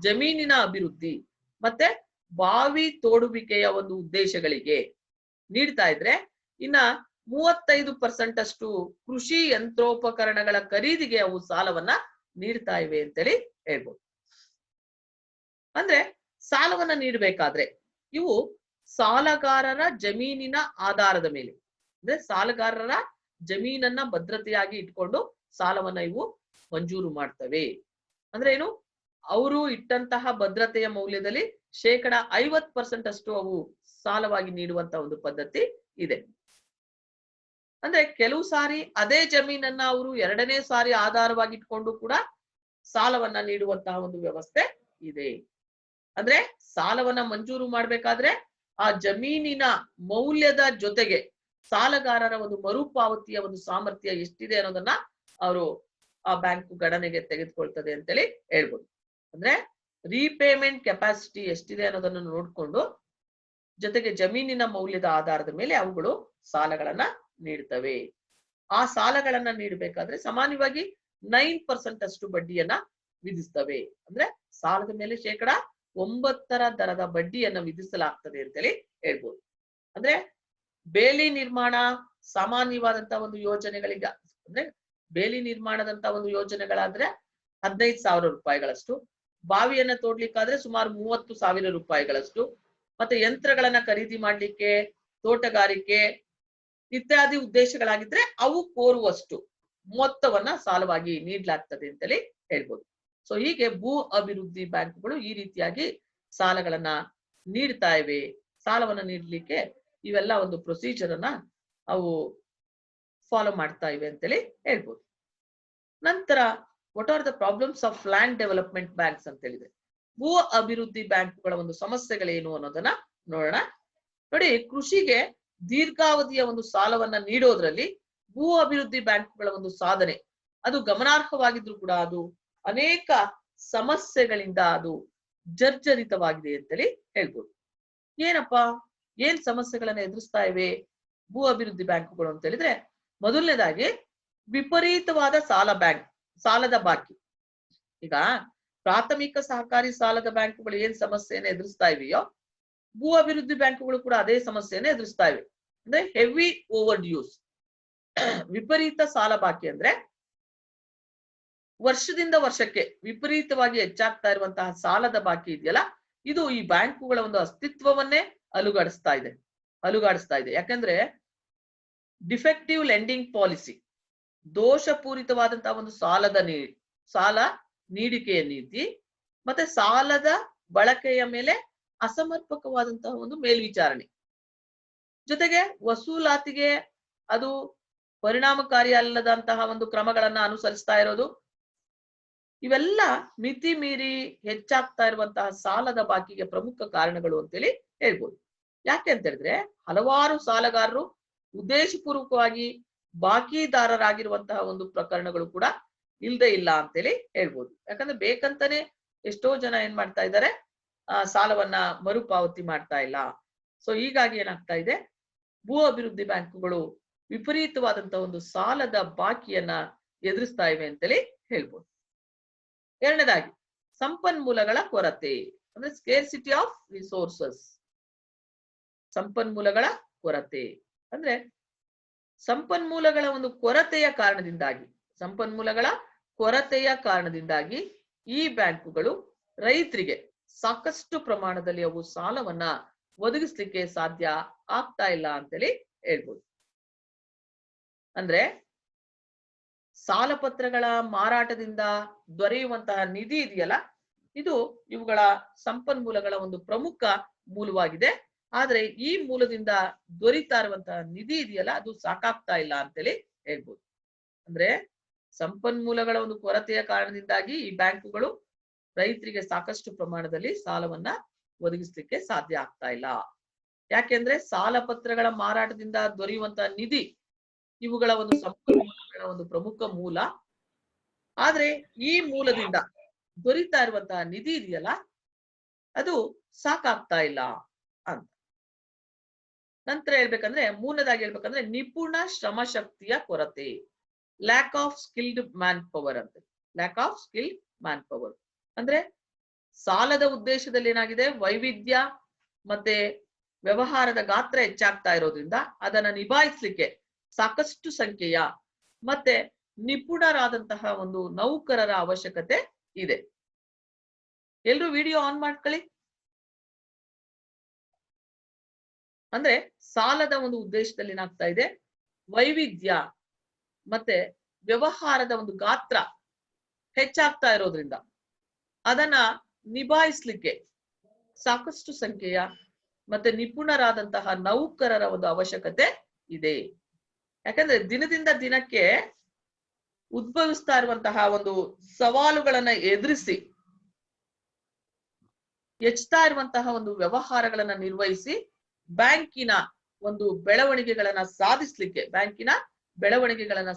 ಜಮೀನಿನ ಅಭಿವೃದ್ಧಿ ಮತ್ತೆ ಬಾವಿ ತೋಡುವಿಕೆಯ ಒಂದು ಉದ್ದೇಶಗಳಿಗೆ ನೀಡ್ತಾ ಇದ್ರೆ, ಇನ್ನ 35% ಅಷ್ಟು ಕೃಷಿ ಯಂತ್ರೋಪಕರಣಗಳ ಖರೀದಿಗೆ ಅವು ಸಾಲವನ್ನ ನೀಡ್ತಾ ಇವೆ ಅಂತೇಳಿ ಹೇಳ್ಬೋದು. ಅಂದ್ರೆ ಸಾಲವನ್ನ ನೀಡಬೇಕಾದ್ರೆ ಇವು ಸಾಲಗಾರರ ಜಮೀನಿನ ಆಧಾರದ ಮೇಲೆ, ಅಂದ್ರೆ ಸಾಲಗಾರರ ಜಮೀನನ್ನ ಭದ್ರತೆಯಾಗಿ ಇಟ್ಕೊಂಡು ಸಾಲವನ್ನ ಇವು ಮಂಜೂರು ಮಾಡ್ತವೆ. ಅಂದ್ರೆ ಏನು, ಅವರು ಇಟ್ಟಂತಹ ಭದ್ರತೆಯ ಮೌಲ್ಯದಲ್ಲಿ 50% ಅಷ್ಟು ಅವು ಸಾಲವಾಗಿ ನೀಡುವಂತ ಒಂದು ಪದ್ಧತಿ ಇದೆ. ಅಂದ್ರೆ ಕೆಲವು ಸಾರಿ ಅದೇ ಜಮೀನನ್ನ ಅವರು 2ನೇ ಸಾರಿ ಆಧಾರವಾಗಿ ಇಟ್ಕೊಂಡು ಕೂಡ ಸಾಲವನ್ನ ನೀಡುವಂತಹ ಒಂದು ವ್ಯವಸ್ಥೆ ಇದೆ. ಅಂದ್ರೆ ಸಾಲವನ್ನ ಮಂಜೂರು ಮಾಡ್ಬೇಕಾದ್ರೆ ಆ ಜಮೀನಿನ ಮೌಲ್ಯದ ಜೊತೆಗೆ ಸಾಲಗಾರರ ಒಂದು ಮರುಪಾವತಿಯ ಒಂದು ಸಾಮರ್ಥ್ಯ ಎಷ್ಟಿದೆ ಅನ್ನೋದನ್ನ ಅವರು ಆ ಬ್ಯಾಂಕ್ ಗಣನೆಗೆ ತೆಗೆದುಕೊಳ್ತದೆ ಅಂತೇಳಿ ಹೇಳ್ಬೋದು. ಅಂದ್ರೆ ರೀಪೇಮೆಂಟ್ ಕೆಪಾಸಿಟಿ ಎಷ್ಟಿದೆ ಅನ್ನೋದನ್ನು ನೋಡ್ಕೊಂಡು ಜೊತೆಗೆ ಜಮೀನಿನ ಮೌಲ್ಯದ ಆಧಾರದ ಮೇಲೆ ಅವುಗಳು ಸಾಲಗಳನ್ನ ನೀಡ್ತವೆ. ಆ ಸಾಲಗಳನ್ನ ನೀಡಬೇಕಾದ್ರೆ ಸಾಮಾನ್ಯವಾಗಿ 9% ಅಷ್ಟು ಬಡ್ಡಿಯನ್ನ ವಿಧಿಸ್ತವೆ. ಅಂದ್ರೆ ಸಾಲದ ಮೇಲೆ 9% ದರದ ಬಡ್ಡಿಯನ್ನ ವಿಧಿಸಲಾಗ್ತದೆ ಅಂತೇಳಿ ಹೇಳ್ಬೋದು. ಅಂದ್ರೆ ಬೇಲಿ ನಿರ್ಮಾಣ ಸಾಮಾನ್ಯವಾದಂತಹ ಒಂದು ಯೋಜನೆಗಳಿಗೆ, ಅಂದ್ರೆ ಬೇಲಿ ನಿರ್ಮಾಣದಂತ ಒಂದು ಯೋಜನೆಗಳಾದ್ರೆ 15,000 ರೂಪಾಯಿಗಳಷ್ಟು, ಬಾವಿಯನ್ನ ತೋಡ್ಲಿಕ್ಕಾದ್ರೆ ಸುಮಾರು 30,000 ರೂಪಾಯಿಗಳಷ್ಟು, ಮತ್ತೆ ಯಂತ್ರಗಳನ್ನ ಖರೀದಿ ಮಾಡ್ಲಿಕ್ಕೆ, ತೋಟಗಾರಿಕೆ ಇತ್ಯಾದಿ ಉದ್ದೇಶಗಳಾಗಿದ್ರೆ ಅವು ಕೋರುವಷ್ಟು ಮೊತ್ತವನ್ನ ಸಾಲವಾಗಿ ನೀಡಲಾಗ್ತದೆ ಅಂತೇಳಿ ಹೇಳ್ಬೋದು. ಸೊ ಹೀಗೆ ಭೂ ಅಭಿವೃದ್ಧಿ ಬ್ಯಾಂಕ್ಗಳು ಈ ರೀತಿಯಾಗಿ ಸಾಲಗಳನ್ನ ನೀಡ್ತಾ ಇವೆ. ಸಾಲವನ್ನ ನೀಡಲಿಕ್ಕೆ ಇವೆಲ್ಲ ಒಂದು ಪ್ರೊಸೀಜರ್ ಅನ್ನ ಅವು ಫಾಲೋ ಮಾಡ್ತಾ ಇವೆ ಅಂತೇಳಿ ಹೇಳ್ಬೋದು. ನಂತರ what are the problems of land development banks ಅಂತ ಹೇಳಿದೆ. ಭೂ ಅಭಿವೃದ್ಧಿ ಬ್ಯಾಂಕ್ಗಳ ಒಂದು ಸಮಸ್ಯೆಗಳೇನು ಅನ್ನೋದನ್ನ ನೋಡೋಣ. ನೋಡಿ, ಕೃಷಿಗೆ ದೀರ್ಘಾವಧಿಯ ಒಂದು ಸಾಲವನ್ನ ನೀಡೋದ್ರಲ್ಲಿ ಭೂ ಅಭಿವೃದ್ಧಿ ಬ್ಯಾಂಕ್ಗಳ ಒಂದು ಸಾಧನೆ ಅದು ಗಮನಾರ್ಹವಾಗಿದ್ರು ಕೂಡ ಅದು ಅನೇಕ ಸಮಸ್ಯೆಗಳಿಂದ ಅದು ಜರ್ಜರಿತವಾಗಿದೆ ಅಂತೇಳಿ ಹೇಳ್ಬೋದು. ಏನಪ್ಪಾ, ಏನ್ ಸಮಸ್ಯೆಗಳನ್ನ ಎದುರಿಸ್ತಾ ಇವೆ ಭೂ ಅಭಿವೃದ್ಧಿ ಬ್ಯಾಂಕ್ಗಳು ಅಂತ ಹೇಳಿದ್ರೆ, ಮೊದಲನೇದಾಗಿ ವಿಪರೀತವಾದ ಸಾಲದ ಬಾಕಿ. ಈಗ ಪ್ರಾಥಮಿಕ ಸಹಕಾರಿ ಸಾಲದ ಬ್ಯಾಂಕ್ಗಳು ಏನ್ ಸಮಸ್ಯೆಯನ್ನು ಎದುರಿಸ್ತಾ ಇವೆಯೋ, ಭೂ ಅಭಿವೃದ್ಧಿ ಬ್ಯಾಂಕ್ಗಳು ಕೂಡ ಅದೇ ಸಮಸ್ಯೆಯನ್ನು ಎದುರಿಸ್ತಾ ಇವೆ. ಅಂದ್ರೆ ಹೆವಿ ಓವರ್ ಡ್ಯೂಸ್. ವಿಪರೀತ ಸಾಲ ಬಾಕಿ ಅಂದ್ರೆ ವರ್ಷದಿಂದ ವರ್ಷಕ್ಕೆ ವಿಪರೀತವಾಗಿ ಹೆಚ್ಚಾಗ್ತಾ ಇರುವಂತಹ ಸಾಲದ ಬಾಕಿ ಇದೆಯಲ್ಲ, ಇದು ಈ ಬ್ಯಾಂಕುಗಳ ಒಂದು ಅಸ್ತಿತ್ವವನ್ನೇ ಅಲುಗಾಡಿಸ್ತಾ ಇದೆ. ಯಾಕಂದ್ರೆ ಡಿಫೆಕ್ಟಿವ್ ಲೆಂಡಿಂಗ್ ಪಾಲಿಸಿ, ದೋಷಪೂರಿತವಾದಂತಹ ಒಂದು ಸಾಲ ನೀಡಿಕೆಯ ನೀತಿ, ಮತ್ತೆ ಸಾಲದ ಬಳಕೆಯ ಮೇಲೆ ಅಸಮರ್ಪಕವಾದಂತಹ ಒಂದು ಮೇಲ್ವಿಚಾರಣೆ, ಜೊತೆಗೆ ವಸೂಲಾತಿಗೆ ಅದು ಪರಿಣಾಮಕಾರಿ ಅಲ್ಲದಂತಹ ಒಂದು ಕ್ರಮಗಳನ್ನ ಅನುಸರಿಸ್ತಾ ಇರೋದು, ಇವೆಲ್ಲ ಮಿತಿ ಮೀರಿ ಹೆಚ್ಚಾಗ್ತಾ ಇರುವಂತಹ ಸಾಲದ ಬಾಕಿಗೆ ಪ್ರಮುಖ ಕಾರಣಗಳು ಅಂತೇಳಿ ಹೇಳ್ಬೋದು. ಯಾಕೆ ಅಂತ ಹೇಳಿದ್ರೆ, ಹಲವಾರು ಸಾಲಗಾರರು ಉದ್ದೇಶಪೂರ್ವಕವಾಗಿ ಬಾಕಿದಾರರಾಗಿರುವಂತಹ ಒಂದು ಪ್ರಕರಣಗಳು ಕೂಡ ಇಲ್ದೇ ಇಲ್ಲ ಅಂತೇಳಿ ಹೇಳ್ಬೋದು. ಯಾಕಂದ್ರೆ ಬೇಕಂತಾನೆ ಎಷ್ಟೋ ಜನ ಏನ್ ಮಾಡ್ತಾ ಇದ್ದಾರೆ, ಸಾಲವನ್ನ ಮರುಪಾವತಿ ಮಾಡ್ತಾ ಇಲ್ಲ. ಸೊ ಹೀಗಾಗಿ ಏನಾಗ್ತಾ ಇದೆ, ಭೂ ಅಭಿವೃದ್ಧಿ ಬ್ಯಾಂಕುಗಳು ವಿಪರೀತವಾದಂತಹ ಒಂದು ಸಾಲದ ಬಾಕಿಯನ್ನ ಎದುರಿಸ್ತಾ ಇವೆ ಅಂತೇಳಿ ಹೇಳ್ಬೋದು. ಎರಡನೇದಾಗಿ ಸಂಪನ್ಮೂಲಗಳ ಕೊರತೆ, ಅಂದ್ರೆ ಸ್ಕೇರ್ಸಿಟಿ ಆಫ್ ರಿಸೋರ್ಸಸ್. ಸಂಪನ್ಮೂಲಗಳ ಕೊರತೆ ಅಂದ್ರೆ ಸಂಪನ್ಮೂಲಗಳ ಒಂದು ಕೊರತೆಯ ಕಾರಣದಿಂದಾಗಿ ಈ ಬ್ಯಾಂಕುಗಳು ರೈತರಿಗೆ ಸಾಕಷ್ಟು ಪ್ರಮಾಣದಲ್ಲಿ ಅವು ಸಾಲವನ್ನ ಒದಗಿಸ್ಲಿಕ್ಕೆ ಸಾಧ್ಯ ಆಗ್ತಾ ಇಲ್ಲ ಅಂತೇಳಿ ಹೇಳ್ಬೋದು. ಅಂದ್ರೆ ಸಾಲ ಪತ್ರಗಳ ಮಾರಾಟದಿಂದ ದೊರೆಯುವಂತಹ ನಿಧಿ ಇದೆಯಲ್ಲ, ಇದು ಇವುಗಳ ಸಂಪನ್ಮೂಲಗಳ ಒಂದು ಪ್ರಮುಖ ಮೂಲವಾಗಿದೆ. ಆದ್ರೆ ಈ ಮೂಲದಿಂದ ದೊರೀತಾ ಇರುವಂತಹ ನಿಧಿ ಇದೆಯಲ್ಲ, ಅದು ಸಾಕಾಗ್ತಾ ಇಲ್ಲ ಅಂತೇಳಿ ಹೇಳ್ಬೋದು. ಅಂದ್ರೆ ಸಂಪನ್ಮೂಲಗಳ ಒಂದು ಕೊರತೆಯ ಕಾರಣದಿಂದಾಗಿ ಈ ಬ್ಯಾಂಕುಗಳು ರೈತರಿಗೆ ಸಾಕಷ್ಟು ಪ್ರಮಾಣದಲ್ಲಿ ಸಾಲವನ್ನ ಒದಗಿಸ್ಲಿಕ್ಕೆ ಸಾಧ್ಯ ಆಗ್ತಾ ಇಲ್ಲ. ಯಾಕೆಂದ್ರೆ ಸಾಲ ಪತ್ರಗಳ ಮಾರಾಟದಿಂದ ದೊರೆಯುವಂತಹ ನಿಧಿ ಇವುಗಳ ಒಂದು ಸಂಪನ್ಮೂಲಗಳ ಒಂದು ಪ್ರಮುಖ ಮೂಲ. ಆದ್ರೆ ಈ ಮೂಲದಿಂದ ದೊರೀತಾ ಇರುವಂತಹ ನಿಧಿ ಇದೆಯಲ್ಲ, ಅದು ಸಾಕಾಗ್ತಾ ಇಲ್ಲ ಅಂತ. ನಂತರ ಮೂರನೇದಾಗಿ ಹೇಳ್ಬೇಕಂದ್ರೆ ನಿಪುಣ ಶ್ರಮ ಶಕ್ತಿಯ ಕೊರತೆ, lack of skilled manpower ಅಂತ. Lack of skilled manpower ಅಂದ್ರೆ ಸಾಲದ ಉದ್ದೇಶದಲ್ಲಿ ಏನಾಗಿದೆ, ವೈವಿಧ್ಯ ಮತ್ತೆ ವ್ಯವಹಾರದ ಗಾತ್ರ ಹೆಚ್ಚಾಗ್ತಾ ಇರೋದ್ರಿಂದ ಅದನ್ನ ನಿಭಾಯಿಸ್ಲಿಕ್ಕೆ ಸಾಕಷ್ಟು ಸಂಖ್ಯೆಯ ಮತ್ತೆ ನಿಪುಣರಾದಂತಹ ಒಂದು ನೌಕರರ ಅವಶ್ಯಕತೆ ಇದೆ. ಎಲ್ರು ವಿಡಿಯೋ ಆನ್ ಮಾಡ್ಕೊಳ್ಳಿ. ಅಂದ್ರೆ ಸಾಲದ ಒಂದು ಉದ್ದೇಶದಲ್ಲಿ ಏನಾಗ್ತಾ ಇದೆ, ವೈವಿಧ್ಯ ಮತ್ತೆ ವ್ಯವಹಾರದ ಒಂದು ಗಾತ್ರ ಹೆಚ್ಚಾಗ್ತಾ ಇರೋದ್ರಿಂದ ಅದನ್ನ ನಿಭಾಯಿಸ್ಲಿಕ್ಕೆ ಸಾಕಷ್ಟು ಸಂಖ್ಯೆಯ ಮತ್ತೆ ನಿಪುಣರಾದಂತಹ ನೌಕರರ ಒಂದು ಅವಶ್ಯಕತೆ ಇದೆ. ಯಾಕಂದ್ರೆ ದಿನದಿಂದ ದಿನಕ್ಕೆ ಉದ್ಭವಿಸ್ತಾ ಇರುವಂತಹ ಒಂದು ಸವಾಲುಗಳನ್ನ ಎದುರಿಸಿ ಹೆಚ್ಚುತ್ತಾ ಇರುವಂತಹ ಒಂದು ವ್ಯವಹಾರಗಳನ್ನ ನಿರ್ವಹಿಸಿ ಬ್ಯಾಂಕಿನ ಬೆಳವಣಿಗೆಗಳನ್ನ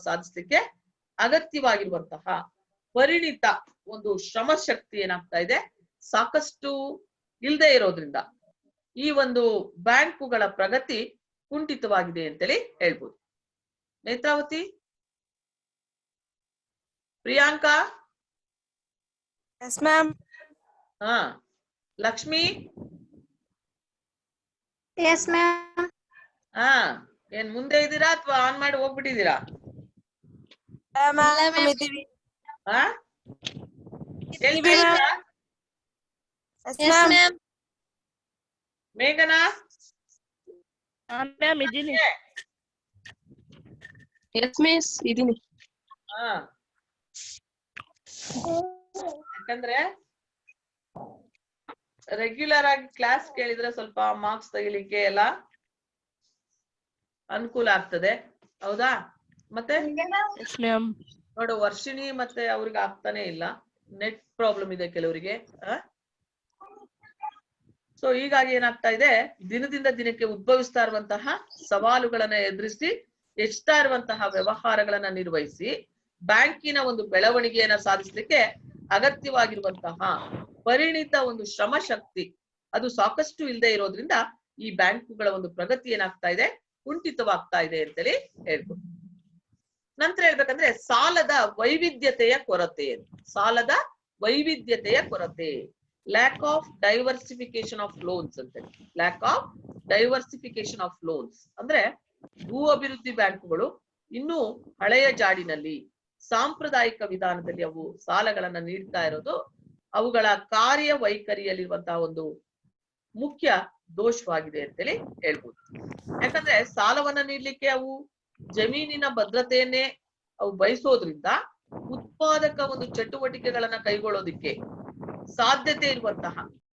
ಸಾಧಿಸ್ಲಿಕ್ಕೆ ಅಗತ್ಯವಾಗಿರುವಂತಹ ಪರಿಣಿತ ಒಂದು ಶ್ರಮ ಶಕ್ತಿ ಏನಾಗ್ತಾ ಇದೆ, ಸಾಕಷ್ಟು ಇಲ್ಲದೆ ಇರೋದ್ರಿಂದ ಈ ಒಂದು ಬ್ಯಾಂಕುಗಳ ಪ್ರಗತಿ ಕುಂಠಿತವಾಗಿದೆ ಅಂತೇಳಿ ಹೇಳ್ಬೋದು. Netravati, Priyanka, yes ma'am. ಹಾ, ಲಕ್ಷ್ಮಿ, Yes, ma'am. ಹಾ, ಏನ್ ಮುಂದೆ ಇದ್ದೀರಾ ಅಥವಾ ಆನ್ ಮಾಡಿ ಹೋಗ್ಬಿಟ್ಟಿದ್ದೀರಾ? ಹಾ, Yes, ma'am. ಮೇಘನಾ, ಮ್ಯಾಮ್ ಇದೀನಿ. Yes, miss. ಇದೀನಿ. ಹಾ ಯಾಕಂದ್ರೆ ರೆಗ್ಯುಲರ್ ಆಗಿ ಕ್ಲಾಸ್ ಕೇಳಿದ್ರೆ ಸ್ವಲ್ಪ ಮಾರ್ಕ್ಸ್ ತೆಗಿಲಿಕ್ಕೆ ಎಲ್ಲ ಅನುಕೂಲ ಆಗ್ತದೆ, ಹೌದಾ? ಮತ್ತೆ Yes, ma'am. ನೋಡು, ವರ್ಷಿಣಿ ಮತ್ತೆ ಅವ್ರಿಗೆ ಆಗ್ತಾನೆ ಇಲ್ಲ, ನೆಟ್ ಪ್ರಾಬ್ಲಮ್ ಇದೆ ಕೆಲವರಿಗೆ. ಸೊ ಹೀಗಾಗಿ ಏನಾಗ್ತಾ ಇದೆ, ದಿನದಿಂದ ದಿನಕ್ಕೆ ಉದ್ಭವಿಸ್ತಾ ಇರುವಂತಹ ಸವಾಲುಗಳನ್ನ ಎದುರಿಸಿ ಹೆಚ್ಚುತ್ತಾ ಇರುವಂತಹ ವ್ಯವಹಾರಗಳನ್ನ ನಿರ್ವಹಿಸಿ ಬ್ಯಾಂಕಿನ ಒಂದು ಬೆಳವಣಿಗೆಯನ್ನ ಸಾಧಿಸಲಿಕ್ಕೆ ಅಗತ್ಯವಾಗಿರುವಂತಹ ಪರಿಣಿತ ಒಂದು ಶ್ರಮ ಶಕ್ತಿ ಅದು ಸಾಕಷ್ಟು ಇಲ್ಲದೆ ಇರೋದ್ರಿಂದ ಈ ಬ್ಯಾಂಕುಗಳ ಒಂದು ಪ್ರಗತಿ ಏನಾಗ್ತಾ ಇದೆ, ಕುಂಠಿತವಾಗ್ತಾ ಇದೆ ಅಂತೇಳಿ ಹೇಳ್ಬೋದು. ನಂತರ ಹೇಳ್ಬೇಕಂದ್ರೆ ಸಾಲದ ವೈವಿಧ್ಯತೆಯ ಕೊರತೆ. ಸಾಲದ ವೈವಿಧ್ಯತೆಯ ಕೊರತೆ, lack of diversification of loans ಅಂತ. Lack of diversification of loans ಅಂದ್ರೆ ಭೂ ಅಭಿವೃದ್ಧಿ ಬ್ಯಾಂಕುಗಳು ಇನ್ನೂ ಹಳೆಯ ಜಾಡಿನಲ್ಲಿ ಸಾಂಪ್ರದಾಯಿಕ ವಿಧಾನದಲ್ಲಿ ಅವು ಸಾಲಗಳನ್ನ ನೀಡ್ತಾ ಇರೋದು ಅವುಗಳ ಕಾರ್ಯ ವೈಖರಿಯಲ್ಲಿರುವಂತಹ ಒಂದು ಮುಖ್ಯ ದೋಷವಾಗಿದೆ ಅಂತೇಳಿ ಹೇಳ್ಬೋದು. ಯಾಕಂದ್ರೆ ಸಾಲವನ್ನ ನೀಡ್ಲಿಕ್ಕೆ ಅವು ಜಮೀನಿನ ಭದ್ರತೆಯನ್ನೇ ಅವು ಬಯಸೋದ್ರಿಂದ ಉತ್ಪಾದಕ ಒಂದು ಚಟುವಟಿಕೆಗಳನ್ನ ಕೈಗೊಳ್ಳೋದಿಕ್ಕೆ ಸಾಧ್ಯತೆ ಇರುವಂತಹ